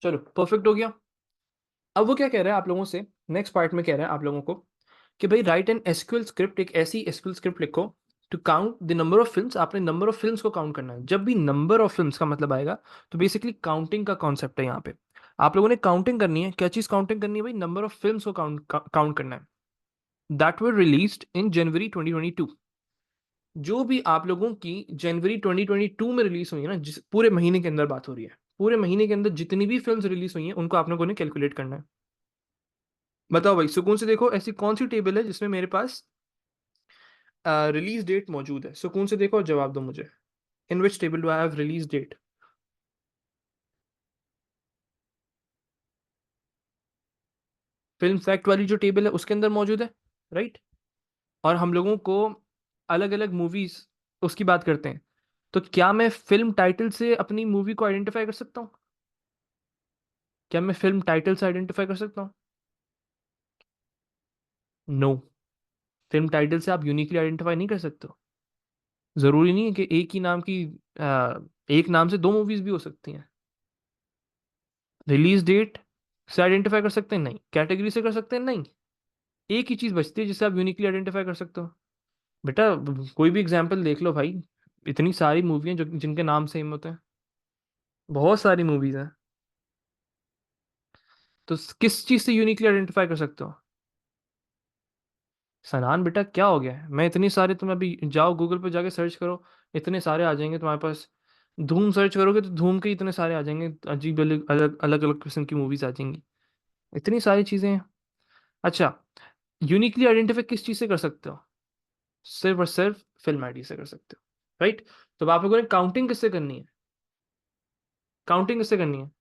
[SPEAKER 1] चलो परफेक्ट हो गया। अब वो क्या कह रहा है आप लोगों से, नेक्स्ट पार्ट में कह रहा है आप लोगों को कि भाई राइट एन एसक्यूएल स्क्रिप्ट, एक ऐसी एसक्यूएल स्क्रिप्ट लिखो to count the number of films. आपने नंबर ऑफ फिल्म्स को काउंट करना है। जब भी नंबर ऑफ फिल्म्स का मतलब आएगा तो बेसिकली काउंटिंग का कॉन्सेप्ट है यहाँ पे। आप लोगों ने काउंटिंग करनी है, क्या चीज काउंटिंग करनी है भाई, नंबर ऑफ फिल्म्स को काउंट करना है दैट वर रिलीज्ड इन जनवरी 2022। जो भी आप लोगों की जनवरी 2022 में रिलीज हुई है ना, जिस पूरे महीने के अंदर बात हो रही है, पूरे महीने के अंदर जितनी भी फिल्म्स रिलीज हुई हैं उनको आप लोगों ने कैलकुलेट करना है। बताओ भाई सुकून से देखो, ऐसी कौन सी टेबल है जिसमें मेरे पास रिलीज डेट मौजूद है। सुकून से देखो और जवाब दो मुझे। In which table do I have release date. Film fact वाली जो टेबल है उसके अंदर मौजूद है, राइट। और हम लोगों को अलग अलग मूवीज उसकी बात करते हैं। तो क्या मैं फिल्म टाइटल से अपनी मूवी को आइडेंटिफाई कर सकता हूँ, क्या मैं फिल्म टाइटल से आइडेंटिफाई कर सकता हूँ। नो, फिल्म टाइटल से आप यूनिकली आइडेंटिफाई नहीं कर सकते हो। जरूरी नहीं है कि एक ही नाम की आ, एक नाम से दो मूवीज भी हो सकती हैं। रिलीज डेट से आइडेंटिफाई कर सकते हैं? नहीं। कैटेगरी से कर सकते हैं? नहीं। एक ही चीज बचती है जिससे आप यूनिकली आइडेंटिफाई कर सकते हो। बेटा कोई भी एग्जाम्पल देख लो भाई, इतनी सारी मूवी हैं जो जिनके नाम सेम होते हैं, बहुत सारी मूवीज हैं। तो किस चीज से यूनिकली आइडेंटिफाई कर सकते हो? सनान बेटा क्या हो गया है? मैं इतनी सारे, तुम अभी जाओ गूगल पे जाके सर्च करो, इतने सारे आ जाएंगे तुम्हारे पास। धूम सर्च करोगे तो धूम के इतने सारे आ जाएंगे, अजीब अलग अलग अलग अलग किस्म की मूवीज आ जाएंगी। इतनी सारी चीजें हैं। अच्छा, यूनिकली आइडेंटिफाई किस चीज से कर सकते हो? सिर्फ और सिर्फ फिल्म आईडी से कर सकते हो, राइट? तो अब आप लोगों ने काउंटिंग किससे करनी है? काउंटिंग किससे करनी है?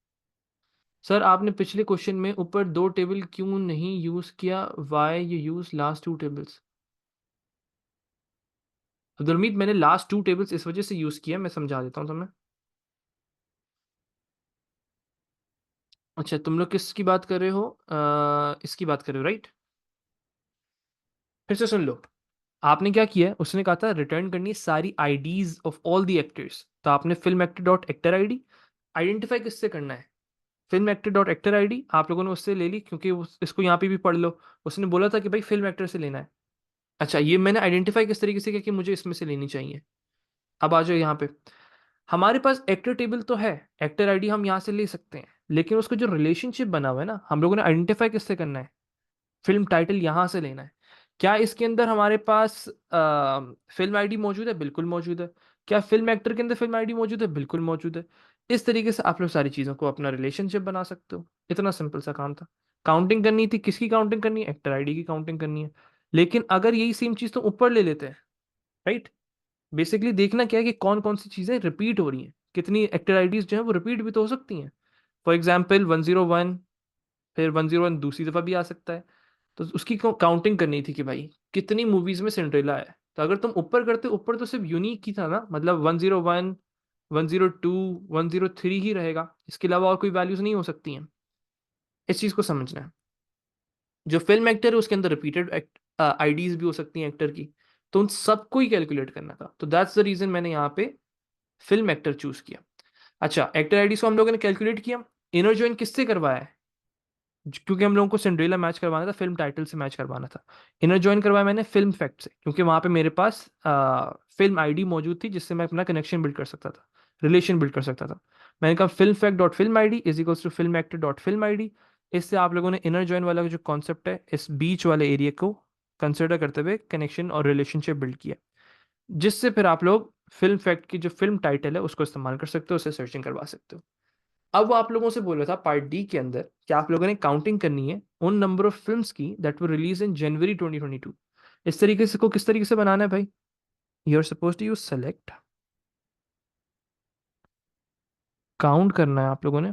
[SPEAKER 1] सर आपने पिछले क्वेश्चन में ऊपर दो टेबल क्यों नहीं यूज किया? Why you use last two tables? अब्दुलमीद मैंने लास्ट टू टेबल्स इस वजह से यूज किया, मैं समझा देता हूँ तुम्हें। अच्छा तुम लोग किसकी बात कर रहे हो? इसकी बात कर रहे हो, राइट? फिर से सुन लो। आपने क्या किया है, उसने कहा था रिटर्न करनी है सारी IDs of all the actors, तो आपने film actor dot actor ID identify किससे करना है? Film actor dot actor ID आप लोगों ने उससे ले ली, क्योंकि इसको यहाँ पे भी पढ़ लो। उसने बोला था कि भाई फिल्म एक्टर से लेना है। अच्छा ये मैंने आइडेंटिफाई किस तरीके से किया कि मुझे इसमें से लेनी चाहिए। अब आ जाओ यहाँ पे। हमारे पास एक्टर टेबल तो है, एक्टर आईडी हम यहाँ से ले सकते हैं, लेकिन उसका जो रिलेशनशिप बना हुआ है ना, हम लोगों ने आइडेंटिफाई किससे करना है? फिल्म टाइटल यहां से लेना है। क्या इसके अंदर हमारे पास फिल्म आईडी मौजूद है? बिल्कुल मौजूद है। क्या फिल्म एक्टर के अंदर फिल्म आईडी मौजूद है? बिल्कुल मौजूद है। इस तरीके से आप लोग सारी चीजों को अपना रिलेशनशिप बना सकते हो। इतना सिंपल सा काम था। काउंटिंग करनी थी, किसकी काउंटिंग करनी है? एक्टर आईडी की काउंटिंग करनी है। लेकिन अगर यही सेम चीज तो ऊपर ले लेते हैं, राइट? बेसिकली देखना क्या है कि कौन कौन सी चीजें रिपीट हो रही हैं, कितनी एक्टर आईडीज जो है वो रिपीट भी तो हो सकती हैं। फॉर एग्जाम्पल 101, फिर 101 दूसरी दफा भी आ सकता है। तो उसकी काउंटिंग करनी थी कि भाई कितनी मूवीज में सिंड्रेला है। तो अगर तुम ऊपर करते, ऊपर तो सिर्फ यूनिक ही था ना, मतलब 101, 102, 103 ही रहेगा, इसके अलावा और कोई वैल्यूज नहीं हो सकती हैं। इस चीज को समझना है। जो फिल्म एक्टर है उसके अंदर रिपीटेड आईडीज भी हो सकती हैं एक्टर की, तो उन सबको ही कैलकुलेट करना था। तो दैट्स द रीजन मैंने यहाँ पे फिल्म एक्टर चूज किया। अच्छा एक्टर आईडीज को हम लोगों ने कैलकुलेट किया। इनर ज्वाइन किससे करवाया है? क्योंकि हम लोगों को सिंड्रेला मैच करवाना था, फिल्म टाइटल से मैच करवाना था। इनर ज्वाइन करवाया मैंने फिल्म फैक्ट से, क्योंकि वहां पे मेरे पास फिल्म आईडी मौजूद थी जिससे मैं अपना कनेक्शन बिल्ड कर सकता था, रिलेशन बिल्ड कर सकता था। मैंने कहा film fact dot film ID is equals to film actor dot film ID. इससे आप लोगों ने इनर ज्वाइन वाला जो कॉन्सेप्ट है, इस बीच वाले एरिया को कंसिडर करते हुए कनेक्शन और रिलेशनशिप बिल्ड किया, जिससे फिर आप लोग फिल्म फैक्ट की जो फिल्म टाइटल है उसको इस्तेमाल कर सकते हो, उसे सर्चिंग करवा सकते हो। अब वो आप लोगों से बोल रहा था पार्ट डी के अंदर कि आप लोगों ने काउंटिंग करनी है उन नंबर ऑफ फिल्म्स की दैट वर रिलीज इन जनवरी 2022। इस तरीके से को किस तरीके से बनाना है भाई? You are suppose to use select, count करना है आप लोगों ने।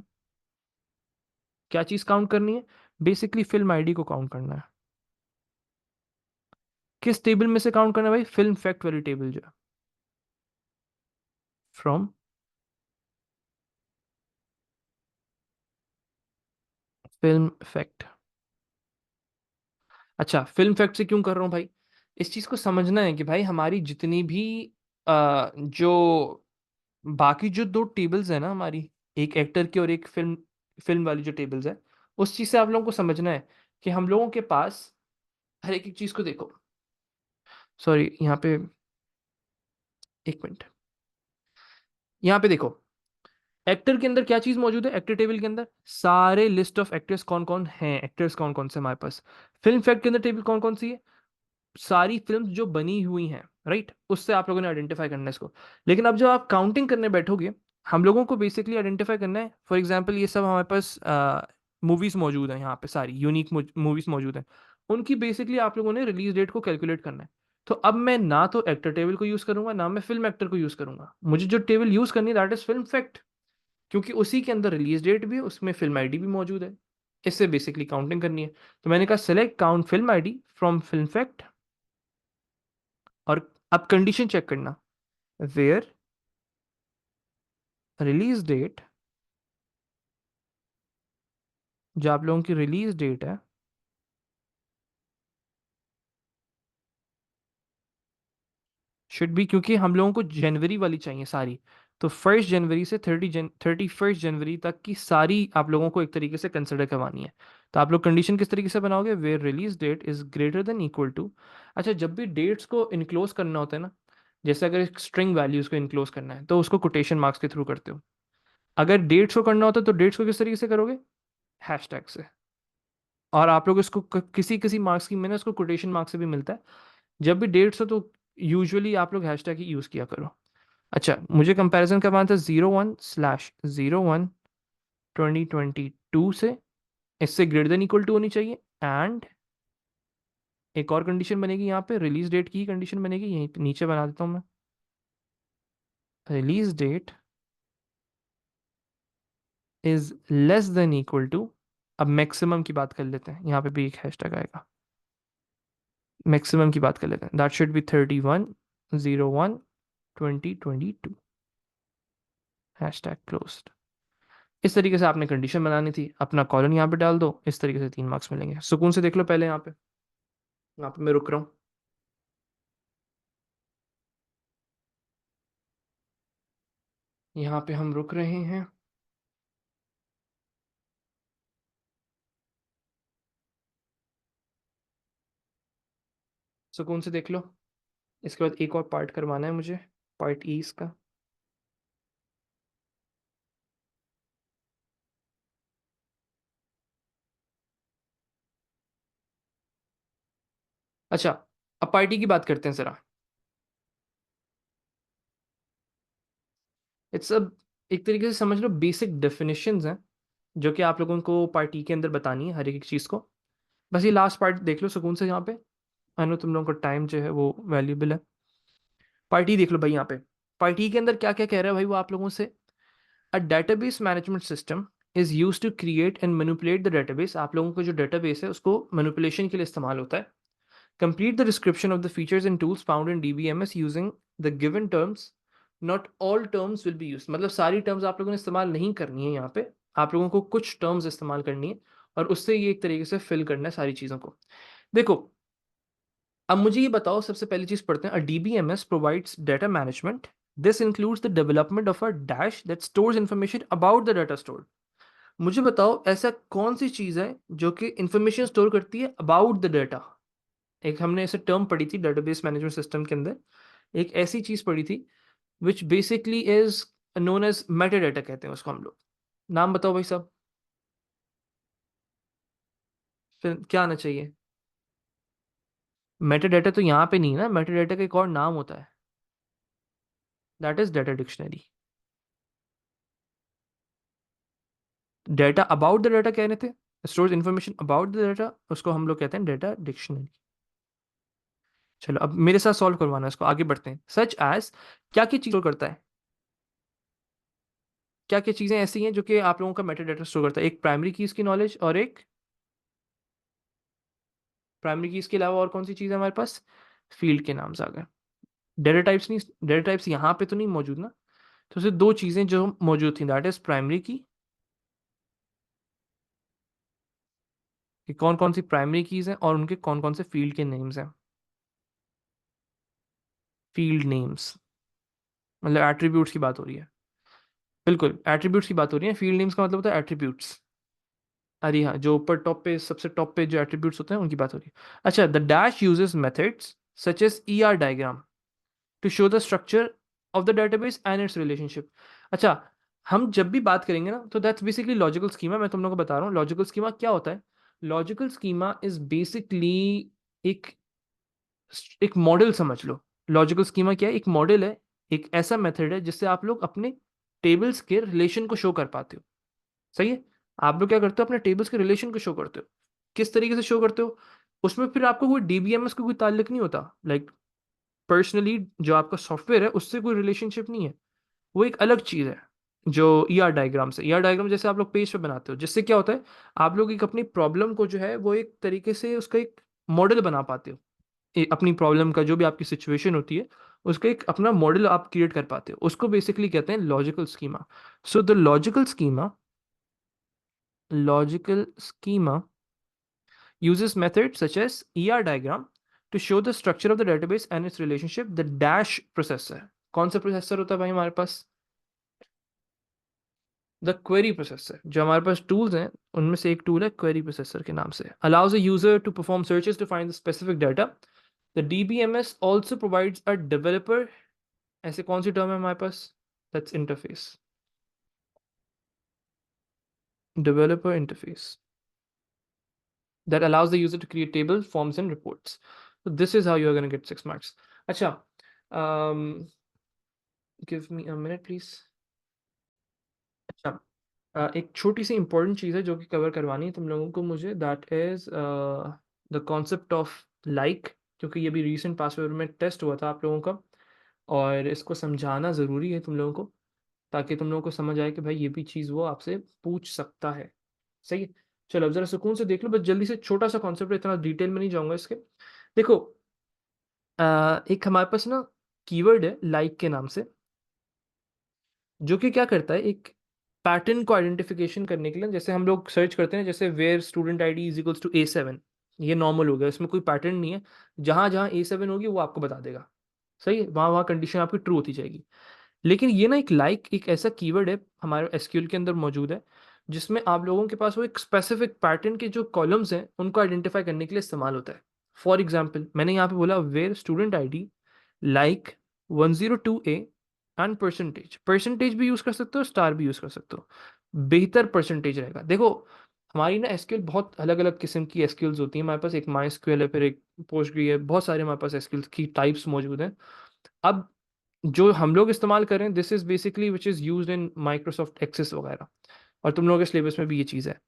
[SPEAKER 1] क्या चीज काउंट करनी है? बेसिकली फिल्म आईडी को काउंट करना है। किस टेबल में से काउंट करना है भाई? फिल्म फैक्ट वाली टेबल जो है, फ्रॉम फिल्म फैक्ट। अच्छा फिल्म फैक्ट से क्यों कर रहा हूँ भाई? इस चीज को समझना है कि भाई हमारी जितनी भी जो बाकी जो दो टेबल्स है ना हमारी, एक एक्टर की और एक फिल्म फिल्म वाली जो टेबल्स है, उस चीज से आप लोगों को समझना है कि हम लोगों के पास हर एक एक चीज को देखो। सॉरी यहाँ पे एक मिनट, यहाँ पे देखो। एक्टर के अंदर क्या चीज मौजूद है? एक्टर टेबल के अंदर सारे लिस्ट ऑफ एक्टर्स कौन कौन हैं, एक्टर्स कौन कौन से हमारे पास। फिल्म फैक्ट के अंदर टेबल कौन कौन सी है? सारी फिल्म्स जो बनी हुई हैं, राइट? उससे आप लोगों ने आइडेंटिफाई करना है इसको। लेकिन अब जब आप काउंटिंग करने बैठोगे, हम लोगों को बेसिकली आइडेंटिफाई करना है, फॉर एग्जांपल ये सब हमारे पास मूवीज मौजूद हैं, यहाँ पे सारी यूनिक मूवीज मौजूद हैं। उनकी बेसिकली आप लोगों ने रिलीज डेट को कैलकुलेट करना है। तो अब मैं ना तो एक्टर टेबल को यूज करूंगा, ना मैं फिल्म एक्टर को यूज करूंगा। मुझे जो टेबल यूज करनी है दैट इज फिल्म फैक्ट, क्योंकि उसी के अंदर रिलीज डेट भी है, उसमें फिल्म आईडी भी मौजूद है। इससे बेसिकली काउंटिंग करनी है। तो मैंने कहा select count film ID from film fact, और अब कंडीशन चेक करना, वेयर रिलीज डेट, जो आप लोगों की रिलीज डेट है शुड बी, क्योंकि हम लोगों को जनवरी वाली चाहिए सारी। तो 1 जनवरी से 31 जनवरी तक की सारी आप लोगों को एक तरीके से कंसिडर करवानी है। तो आप लोग कंडीशन किस तरीके से बनाओगे, where release date is greater than equal to. अच्छा, जब भी डेट्स को इनक्लोज करना होता है ना, जैसे अगर एक स्ट्रिंग वैल्यूज को इनक्लोज करना है तो उसको कोटेशन मार्क्स के थ्रू करते हो। अगर डेट्स को करना होता है तो डेट्स को किस तरीके से करोगे, हैशटैग से। और आप लोग इसको किसी किसी मार्क्स की मैंने इसको कोटेशन मार्क्स से भी मिलता है। जब भी डेट्स हो तो यूजुअली आप लोग हैशटैग ही यूज़ किया करो। अच्छा, मुझे कंपैरिजन करवाना था 01/01/2022 से, इससे ग्रेटर देन इक्वल टू होनी चाहिए। एंड एक और कंडीशन बनेगी यहाँ पे, रिलीज डेट की कंडीशन बनेगी, यहीं पे नीचे बना देता हूँ मैं, release date is less than equal to. अब मैक्सिमम की बात कर लेते हैं, यहाँ पे भी एक हैशटैग आएगा, मैक्सिमम की बात कर लेते हैं, that should be 31/01/2022, hashtag closed. इस तरीके से आपने कंडीशन बनानी थी, अपना कॉलन यहाँ पे डाल दो, इस तरीके से 3 मार्क्स मिलेंगे। सुकून से देख लो पहले, यहाँ पे मैं रुक रहा हूँ। यहाँ पे हम रुक रहे हैं। सुकून से देख लो। इसके बाद एक और पार्ट करवाना है मुझे, पार्ट ई इसका। अच्छा, अब पार्टी की बात करते हैं जरा। इट्स अब एक तरीके से समझ लो बेसिक डेफिनेशंस हैं जो कि आप लोगों को पार्टी के अंदर बतानी है हर एक चीज़ को। बस ये लास्ट पार्ट देख लो सुकून से यहाँ पे। आई नो तुम लोगों को टाइम जो है वो वैल्यूबल है। पार्टी देख लो भाई, यहाँ पे पार्टी के अंदर क्या क्या कह रहा है भाई वो आप लोगों से। A database management system is use to create and manipulate the database. आप लोगों का जो डेटाबेस है उसको मैनिपुलेशन के लिए इस्तेमाल होता है। Complete the description of the features and tools found in DBMS using the given terms, not all terms will be use. मतलब सारी टर्म्स आप लोगों ने इस्तेमाल नहीं करनी है यहाँ पे, आप लोगों को कुछ टर्म्स इस्तेमाल करनी है और उससे ये एक तरीके से फिल करना है सारी चीज़ों को। देखो, अब मुझे ये बताओ, सबसे पहली चीज पढ़ते हैं। A DBMS provides data management, this includes the development of a dash that stores information about the data stored. मुझे बताओ ऐसा कौन सी चीज है जो कि इंफॉर्मेशन स्टोर करती है अबाउट द डाटा। एक हमने ऐसे टर्म पढ़ी थी डेटाबेस मैनेजमेंट सिस्टम के अंदर, एक ऐसी चीज पढ़ी थी which basically is known as meta data कहते हैं उसको हम लोग। नाम बताओ भाई साहब, फिर क्या आना चाहिए। मेटा डाटा तो यहाँ पे नहीं है ना, मेटा डाटा का एक और नाम होता है, that is data dictionary. Data about the data कह रहे थे, stores information about the data, उसको हम लोग कहते हैं डेटा डिक्शनरी। चलो अब मेरे साथ सॉल्व करवाना है इसको, आगे बढ़ते हैं। सच एज, क्या क्या चीज करता है, क्या क्या चीजें ऐसी हैं जो कि आप लोगों का मेटा डाटा स्टोर करता है। एक प्राइमरी कीज की नॉलेज, और एक प्राइमरी कीज के अलावा और कौन सी चीज है हमारे पास, फील्ड के नाम से आ गए। डेटा टाइप्स नहीं, डेटा टाइप्स यहाँ पे तो नहीं मौजूद ना। तो सिर्फ दो चीजें जो मौजूद थी, दैट इज प्राइमरी की, कि कौन कौन सी प्राइमरी कीज हैं और उनके कौन कौन से फील्ड के नेम्स हैं। फील्ड नेम्स मतलब एट्रीब्यूट्स की बात हो रही है। बिल्कुल एट्रीब्यूट्स की बात हो रही है, फील्ड नेम्स का मतलब होता है एट्रीब्यूट्स। अरे हाँ, जो ऊपर टॉप पे सबसे टॉप पे जो एट्रीब्यूट्स होते हैं उनकी बात हो रही है। अच्छा, the dash uses methods such as E R diagram to show the structure of the database and its relationship. अच्छा, हम जब भी बात करेंगे ना तो दैट्स बेसिकली लॉजिकल स्कीमा। मैं तुम लोगों को बता रहा हूँ लॉजिकल स्कीमा क्या होता है। लॉजिकल स्कीमा इज बेसिकली एक एक मॉडल समझ लो। लॉजिकल स्कीमा क्या है, एक मॉडल है, एक ऐसा मेथड है जिससे आप लोग अपने टेबल्स के रिलेशन को शो कर पाते हो। सही है। आप लोग क्या करते हो, अपने टेबल्स के रिलेशन को शो करते हो। किस तरीके से शो करते हो, उसमें फिर आपको कोई डीबीएमएस का कोई ताल्लुक नहीं होता, लाइक पर्सनली जो आपका सॉफ्टवेयर है उससे कोई रिलेशनशिप नहीं है, वो एक अलग चीज़ है। जो ईआर डायग्राम से, ईआर डायग्राम जैसे आप लोग पेज पे बनाते हो, जिससे क्या होता है, आप लोग एक अपनी प्रॉब्लम को जो है वो एक तरीके से उसका एक मॉडल बना पाते हो। अपनी प्रॉब्लम का जो भी आपकी सिचुएशन होती है उसका एक अपना मॉडल आप क्रिएट कर पाते हो, उसको बेसिकली कहते हैं logical schema. So the logical schema uses methods such as ER diagram to show the structure of the database and its relationship the dash processor. कौन सा प्रोसेसर होता है भाई हमारे पास? The query processor. जो हमारे पास टूल्स हैं उनमें से एक टूल है क्वेरी प्रोसेसर के नाम से। Allows a user to perform searches to find the specific data. The DBMS also provides a developer. ऐसे कौन सी टर्म है हमारे पास? That's interface. Developer interface that allows the user to create table forms and reports. So this is how you are going to get 6 marks. अच्छा, um, give me a minute please. अच्छा, एक छोटी सी important चीज़ है जो कि cover करवानी है तुम लोगों को मुझे, that is the concept of like, क्योंकि ये भी रीसेंट पास पेपर में टेस्ट हुआ था आप लोगों का, और इसको समझाना ज़रूरी है तुम लोगों को, ताकि तुम लोगों को समझ आए कि भाई ये भी चीज़ वो आपसे पूछ सकता है। सही है? चलो अब जरा सुकून से देख लो, बस जल्दी से, छोटा सा कॉन्सेप्ट है, इतना डिटेल में नहीं जाऊंगा इसके। देखो, एक हमारे पास ना कीवर्ड है लाइक के नाम से, जो कि क्या करता है, एक पैटर्न को आइडेंटिफिकेशन करने के लिए, जैसे हम लोग सर्च करते हैं, जैसे where student ID is equals to A7, ये नॉर्मल हो गया, इसमें कोई पैटर्न नहीं है, जहां जहां A7 होगी वो आपको बता देगा। सही है? वहां वहां कंडीशन आपकी ट्रू होती जाएगी। लेकिन ये ना एक लाइक एक ऐसा कीवर्ड है हमारे एसक्यूएल के अंदर मौजूद है, जिसमें आप लोगों के पास वो एक स्पेसिफिक पैटर्न के जो कॉलम्स हैं उनको आइडेंटिफाई करने के लिए इस्तेमाल होता है। फॉर एग्जाम्पल, मैंने यहाँ पे बोला where student ID like 102A and percentage. Percentage भी यूज कर सकते हो, स्टार भी यूज कर सकते हो, बेहतर परसेंटेज रहेगा। देखो, हमारी ना एसक्यूएल बहुत अलग अलग किस्म की एसक्यूएल्स होती हैं हमारे पास, एक माई एसक्यूएल है, फिर एक पोस्टग्री है, बहुत सारे हमारे पास एसक्यूएल की टाइप्स मौजूद हैं। अब जो हम लोग इस्तेमाल कर रहे हैं, this is basically which is used in Microsoft Access वगैरह, और तुम लोगों के सिलेबस में भी ये चीज़ है।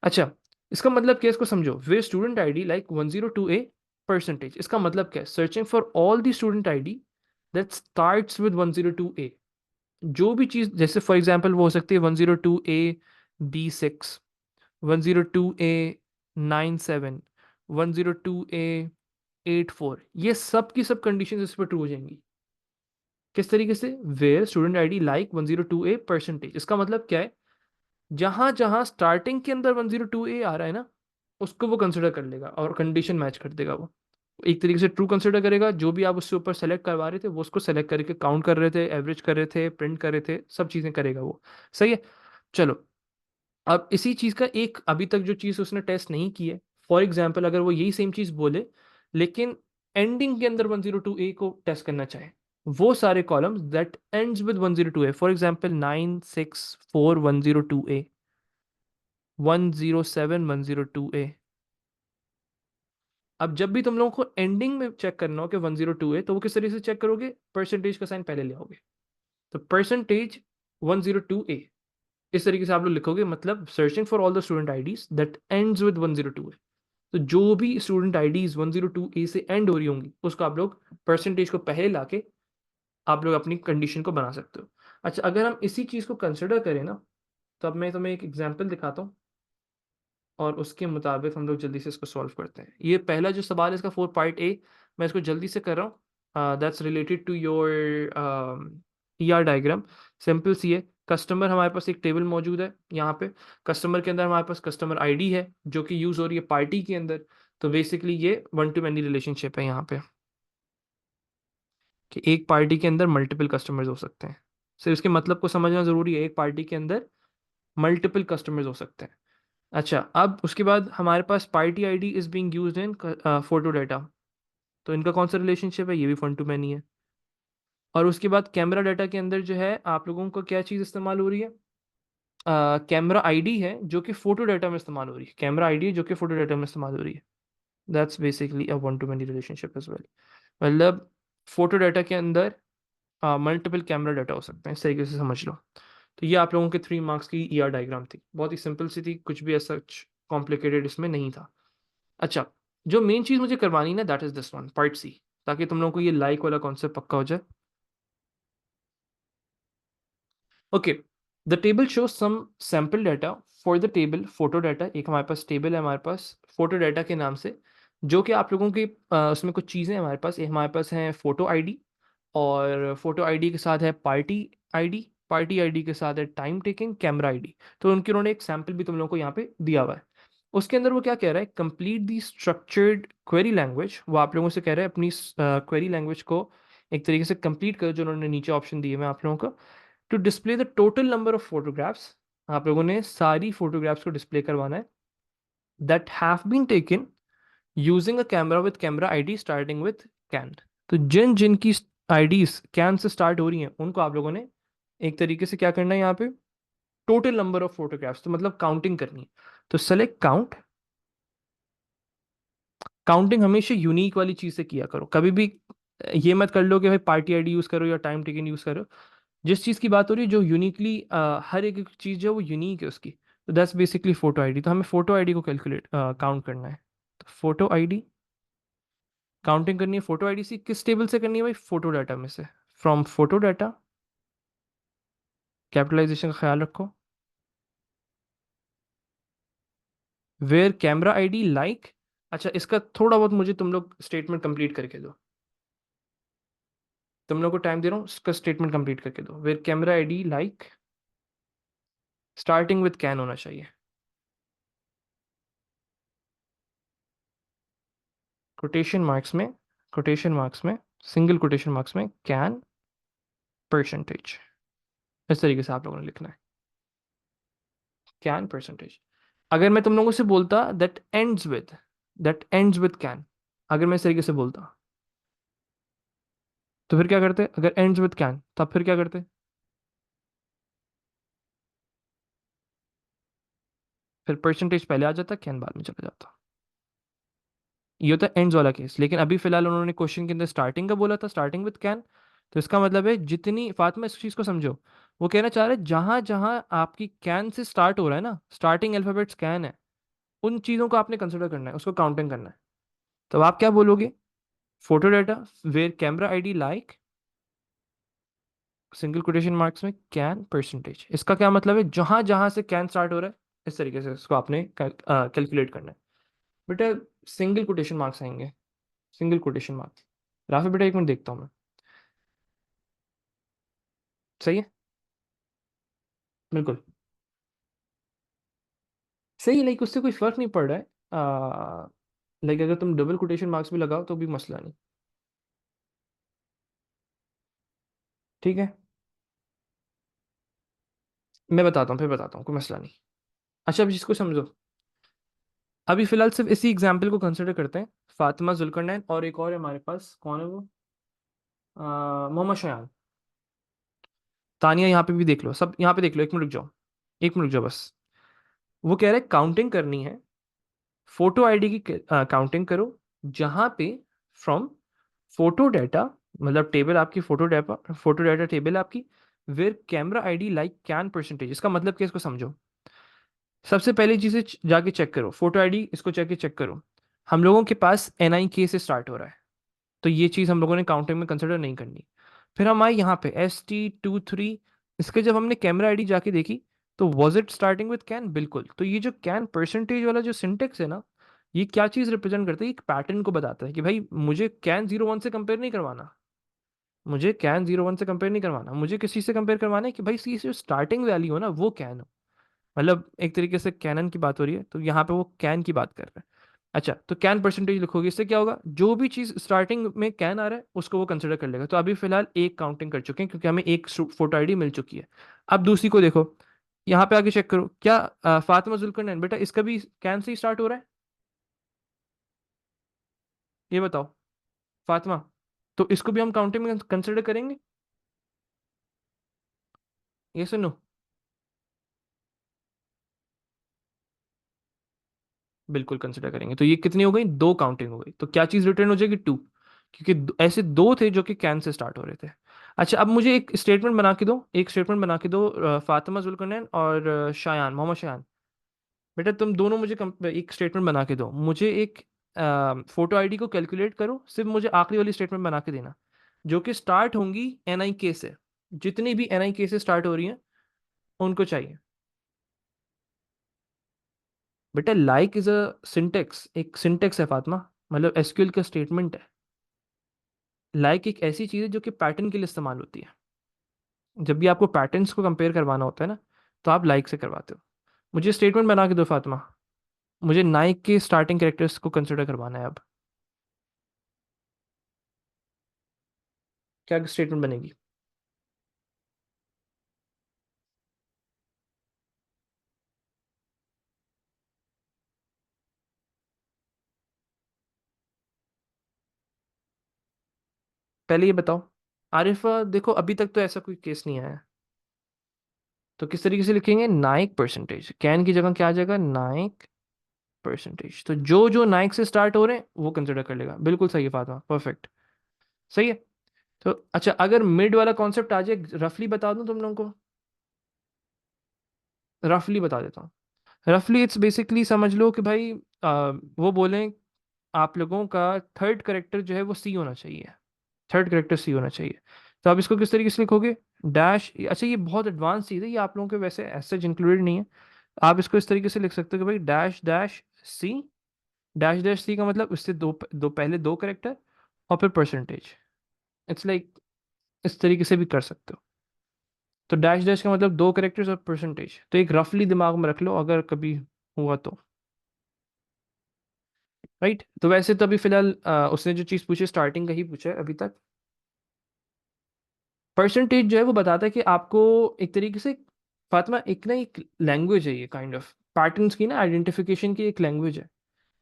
[SPEAKER 1] अच्छा, इसका मतलब क्या है, इसको समझो। Where student ID like 102A percentage, इसका मतलब क्या है? Searching for all the student ID that starts with 102A। जो भी चीज़, जैसे फॉर एग्जांपल वो हो सकती है 102A B6, 102A97, 102A84, ये सब की सब कंडीशन इस पर ट्रू हो जाएंगी। किस तरीके से? Where student ID like 102A percentage, इसका मतलब क्या है, जहां जहां स्टार्टिंग के अंदर 102A आ रहा है ना, उसको वो कंसिडर कर लेगा और कंडीशन मैच कर देगा। वो एक तरीके से ट्रू कंसिडर करेगा। जो भी आप उससे ऊपर सेलेक्ट करवा रहे थे वो उसको सेलेक्ट करके काउंट कर रहे थे, एवरेज कर रहे थे, प्रिंट कर रहे थे, सब चीज़ें करेगा वो। सही है? चलो, अब इसी चीज़ का एक अभी तक जो चीज़ उसने टेस्ट नहीं की है, फॉर एग्जाम्पल अगर वो यही सेम चीज़ बोले लेकिन एंडिंग के अंदर 102A को टेस्ट करना चाहे, वो सारे columns that ends with 102A, for example 964 102A, 107 102A। अब जब भी तुम लोगों को एंडिंग में चेक करना हो कि 102A, तो वो किस तरीके से चेक करोगे? परसेंटेज का साइन पहले ले आओगे, तो परसेंटेज 102A, इस तरीके से आप लोग लिखोगे, मतलब searching for all the student IDs that ends with 102A। तो जो भी स्टूडेंट आईडीज 102A से एंड हो रही होंगी, उसको आप लोग परसेंटेज को पहले लाके आप लोग अपनी कंडीशन को बना सकते हो। अच्छा, अगर हम इसी चीज़ को कंसिडर करें ना, तो अब मैं तुम्हें एक एग्जाम्पल दिखाता हूँ, और उसके मुताबिक हम लोग जल्दी से इसको सॉल्व करते हैं। ये पहला जो सवाल है इसका 4 पार्ट A, मैं इसको जल्दी से कर रहा हूँ। That's related to your ER diagram. Simple सी है। कस्टमर, हमारे पास एक टेबल मौजूद है यहाँ पे। कस्टमर के अंदर हमारे पास कस्टमर आईडी है जो कि यूज़ हो रही है पार्टी के अंदर। तो बेसिकली ये वन टू मैनी रिलेशनशिप है यहाँ पे, कि एक पार्टी के अंदर मल्टीपल कस्टमर्स हो सकते हैं। सिर्फ इसके मतलब को समझना ज़रूरी है, एक पार्टी के अंदर मल्टीपल कस्टमर्स हो सकते हैं। अच्छा, अब उसके बाद हमारे पास party ID is being used in photo data. तो इनका कौन सा रिलेशनशिप है? ये भी वन टू मैनी है। और उसके बाद कैमरा डाटा के अंदर जो है आप लोगों को क्या चीज़ इस्तेमाल हो रही है? कैमरा आईडी है जो कि फोटो डाटा में इस्तेमाल हो रही है। कैमरा आईडी है जो कि फोटो डाटा में इस्तेमाल हो रही है। That's basically a one to many relationship as well. मतलब फोटो डाटा के अंदर मल्टीपल कैमरा डाटा हो सकते हैं, इस तरीके से समझ लो। तो ये आप लोगों के 3 मार्क्स की ER डायग्राम थी, बहुत ही सिंपल सी थी, कुछ भी ऐसा कॉम्प्लिकेटेड इसमें नहीं था। अच्छा, जो मेन चीज़ मुझे करवानी ना, that is this one, part C, ताकि तुम लोगों को ये लाइक वाला कॉन्सेप्ट पक्का हो जाए। Okay, the table show some sample data for the table photo data. एक हमारे पास टेबल है हमारे पास फोटो डाटा के नाम से, जो कि आप लोगों की उसमें कुछ चीज़ें हमारे पास, एक हमारे पास है फोटो आईडी, और फोटो आईडी के साथ है पार्टी आईडी, पार्टी आईडी के साथ है टाइम टेकिंग कैमरा आईडी। तो उनकी उन्होंने एक सैम्पल भी तुम लोगों को यहाँ पे दिया हुआ है। उसके अंदर वो क्या कह रहा है, complete the structured query language, वो आप लोगों से कह रहा है अपनी क्वेरी लैंग्वेज को एक तरीके से कंप्लीट करो, जो उन्होंने नीचे ऑप्शन दिए मैं आप लोगों को, to display the total number of photographs, आप लोगों ने सारी फोटोग्राफ्स को डिस्प्ले करवाना है, that have been taken using a camera with camera ID starting with can. तो जिन जिन की आईडीज कैन से स्टार्ट हो रही हैं उनको आप लोगों ने एक तरीके से क्या करना है यहाँ पे, टोटल नंबर ऑफ फोटोग्राफ्स, तो मतलब काउंटिंग करनी है। तो सेलेक्ट काउंट, काउंटिंग हमेशा यूनिक वाली चीज से किया करो, कभी भी ये मत कर लो कि भाई पार्टी आईडी यूज करो या टाइम टेकन यूज करो। जिस चीज की बात हो रही है जो यूनिकली, हर एक चीज जो है वो यूनिक है उसकी, तो दैट्स बेसिकली फोटो आईडी। तो हमें फोटो आईडी को कैलकुलेट काउंट करना है। तो फोटो आईडी काउंटिंग करनी है, फोटो आईडी से किस टेबल से करनी है भाई, फोटो डाटा में से, फ्रॉम फोटो डाटा, कैपिटलाइजेशन का ख्याल रखो, वेयर कैमरा आईडी लाइक, अच्छा इसका थोड़ा बहुत मुझे तुम लोग स्टेटमेंट कंप्लीट करके दो, तुम लोग को टाइम दे रहा हूँ, इसका स्टेटमेंट कंप्लीट करके दो। Where camera ID like starting with can होना चाहिए, कोटेशन मार्क्स में, कोटेशन मार्क्स में, सिंगल कोटेशन मार्क्स में कैन परसेंटेज, इस तरीके से आप लोगों ने लिखना है, कैन परसेंटेज। अगर मैं तुम लोगों से बोलता दैट एंड्स विद कैन, अगर मैं इस तरीके से बोलता तो फिर क्या करते, अगर एंड्स विद कैन तब फिर क्या करते, फिर परसेंटेज पहले आ जाता, कैन बाद में चला जाता। ये होता है एंड्स वाला केस। लेकिन अभी फिलहाल उन्होंने क्वेश्चन के अंदर स्टार्टिंग का बोला था, स्टार्टिंग विद कैन, तो इसका मतलब है जितनी, फातिमा इस चीज को समझो, वो कहना चाह रहे हैं जहां जहां आपकी कैन से स्टार्ट हो रहा है ना, स्टार्टिंग अल्फाबेट्स कैन है, उन चीजों को आपने कंसिडर करना है, उसको काउंटिंग करना है। तो आप क्या बोलोगे, photo data where camera ID like single quotation marks में कैन परसेंटेज, इसका क्या मतलब है, जहां जहां से कैन स्टार्ट हो रहा है इस तरीके से इसको आपने कैलकुलेट करना है। बेटा सिंगल कोटेशन मार्क्स आएंगे, सिंगल कोटेशन मार्क्स। राफी बेटा एक मिनट देखता हूँ मैं, सही है, बिल्कुल सही है, लाइक उससे कोई फर्क नहीं पड़ रहा है, लाइक अगर तुम डबल कोटेशन मार्क्स भी लगाओ तो भी मसला नहीं, ठीक है, मैं बताता हूँ, फिर बताता हूँ, कोई मसला नहीं। अच्छा अब इसको समझो, अभी फिलहाल सिर्फ इसी एग्जाम्पल को कंसिडर करते हैं, फातिमा जुल्करनैन और एक और है हमारे पास, कौन है वो, मोहम्मद शयान। तानिया यहाँ पे भी देख लो, सब यहाँ पे देख लो, एक मिनट रुक जाओ, एक मिनट रुक जाओ बस। वो कह रहे हैं काउंटिंग करनी है, फोटो आईडी की काउंटिंग करो, जहां पे फ्रॉम फोटो डाटा, मतलब टेबल आपकी photo data, photo data table आपकी, where camera ID like can percentage, इसका मतलब क्या, इसको समझो। सबसे पहली चीज़ें जाके चेक करो, फोटो आईडी इसको जाके चेक करो, हम लोगों के पास NIK से स्टार्ट हो रहा है, तो ये चीज़ हम लोगों ने काउंटिंग में कंसिडर नहीं करनी। फिर हम आए यहाँ पे ST23, इसके जब हमने कैमरा आईडी जाके देखी, तो was it starting with can, बिल्कुल। तो ये जो कैन परसेंटेज वाला जो सिंटेक्स है ना, ये क्या चीज़ रिप्रेजेंट करता है, एक पैटर्न को बताता है कि भाई मुझे कैन 01 से कंपेयर नहीं करवाना, मुझे कैन 01 से कंपेयर नहीं करवाना, मुझे किसी से कंपेयर करवाना है कि भाई सी जो स्टार्टिंग वैल्यू हो ना वो कैन हो, मतलब एक तरीके से कैनन की बात हो रही है, तो यहाँ पे वो कैन की बात कर रहा है। अच्छा तो कैन परसेंटेज लिखोगे, इससे क्या होगा, जो भी चीज़ स्टार्टिंग में कैन आ रहा है उसको वो कंसिडर कर लेगा। तो अभी फिलहाल एक काउंटिंग कर चुके हैं क्योंकि हमें एक फोटो आईडी मिल चुकी है। अब दूसरी को देखो, यहाँ पे आगे चेक करो, क्या फातिमा जुल्करनैन बेटा इसका भी कैन से ही स्टार्ट हो रहा है, ये बताओ फातिमा, तो इसको भी हम काउंटिंग में कंसिडर करेंगे, ये सुनो, बिल्कुल कंसिडर करेंगे। तो ये कितनी हो गई, दो काउंटिंग हो गई, तो क्या चीज रिटर्न हो जाएगी, टू, क्योंकि ऐसे दो थे जो कि कैन से स्टार्ट हो रहे थे। अच्छा अब मुझे एक स्टेटमेंट बना के दो, एक स्टेटमेंट बना के दो, फातिमा जुल्करनैन और शायान, मोहम्मद शायान, बेटा तुम दोनों मुझे एक स्टेटमेंट बना के दो, मुझे एक फोटो आईडी को कैलकुलेट करो, सिर्फ मुझे आखिरी वाली स्टेटमेंट बना के देना, जो कि स्टार्ट होंगी NIK से, जितनी भी NIK से स्टार्ट हो रही हैं उनको चाहिए। बेटा लाइक इज अ सिंटेक्स, एक सिंटेक्स है फातिमा, मतलब SQL का स्टेटमेंट है। लाइक एक ऐसी चीज़ है जो कि पैटर्न के लिए इस्तेमाल होती है, जब भी आपको पैटर्न्स को कंपेयर करवाना होता है ना, तो आप लाइक से करवाते हो। मुझे स्टेटमेंट बना के दो फातिमा, मुझे नाइक के स्टार्टिंग कैरेक्टर्स को कंसिडर करवाना है अब। क्या स्टेटमेंट बनेगी? पहले ये बताओ। आरिफ, देखो अभी तक तो ऐसा कोई केस नहीं आया है। तो किस तरीके से लिखेंगे? नाइक परसेंटेज, कैन की जगह क्या आ जाएगा? नाइक परसेंटेज। तो जो जो नाइक से स्टार्ट हो रहे हैं वो कंसिडर कर लेगा। बिल्कुल सही है फातिमा, परफेक्ट। सही है। तो अच्छा, अगर मिड वाला कॉन्सेप्ट आ जाए, रफली बता दूं तुम लोगों को? रफली बता देता हूँ। रफली इट्स बेसिकली समझ लो कि भाई वो बोलें आप लोगों का थर्ड करेक्टर जो है वो सी होना चाहिए। थर्ड करेक्टर सी होना चाहिए। तो आप इसको किस तरीके से लिखोगे? डैश, अच्छा ये बहुत एडवांस चीज़ है, ये आप लोगों के वैसे ऐसे इंक्लूडेड नहीं है। आप इसको इस तरीके से लिख सकते हो कि भाई dash dash C. Dash dash C का मतलब इससे दो दो पहले दो करेक्टर और फिर परसेंटेज। इट्स लाइक इस तरीके से भी कर सकते हो। तो डैश डैश का मतलब दो करेक्टर्स और परसेंटेज, तो एक रफली दिमाग में रख लो अगर कभी हुआ तो। राइट। तो वैसे तो अभी फिलहाल उसने जो चीज़ पूछी स्टार्टिंग का ही पूछा है अभी तक। परसेंटेज जो है वो बताता है कि आपको एक तरीके से, फातिमा, एक ना एक लैंग्वेज है ये, काइंड ऑफ पैटर्न्स की ना आइडेंटिफिकेशन की एक लैंग्वेज है।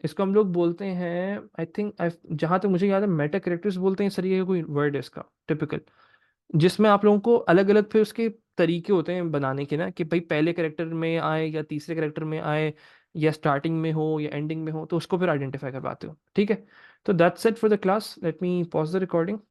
[SPEAKER 1] इसको हम लोग बोलते हैं, आई थिंक, जहाँ तक मुझे याद है मेटा कैरेक्टर्स बोलते हैं, इस तरीके का कोई वर्ड है इसका, टिपिकल। जिसमें आप लोगों को अलग अलग फिर उसके तरीके होते हैं बनाने के ना, कि भाई पहले कैरेक्टर में आए या तीसरे कैरेक्टर में आए, या स्टार्टिंग में हो या एंडिंग में हो, तो उसको फिर आइडेंटिफाई करवाते हो। ठीक है। तो that's it for the class, let me pause the recording.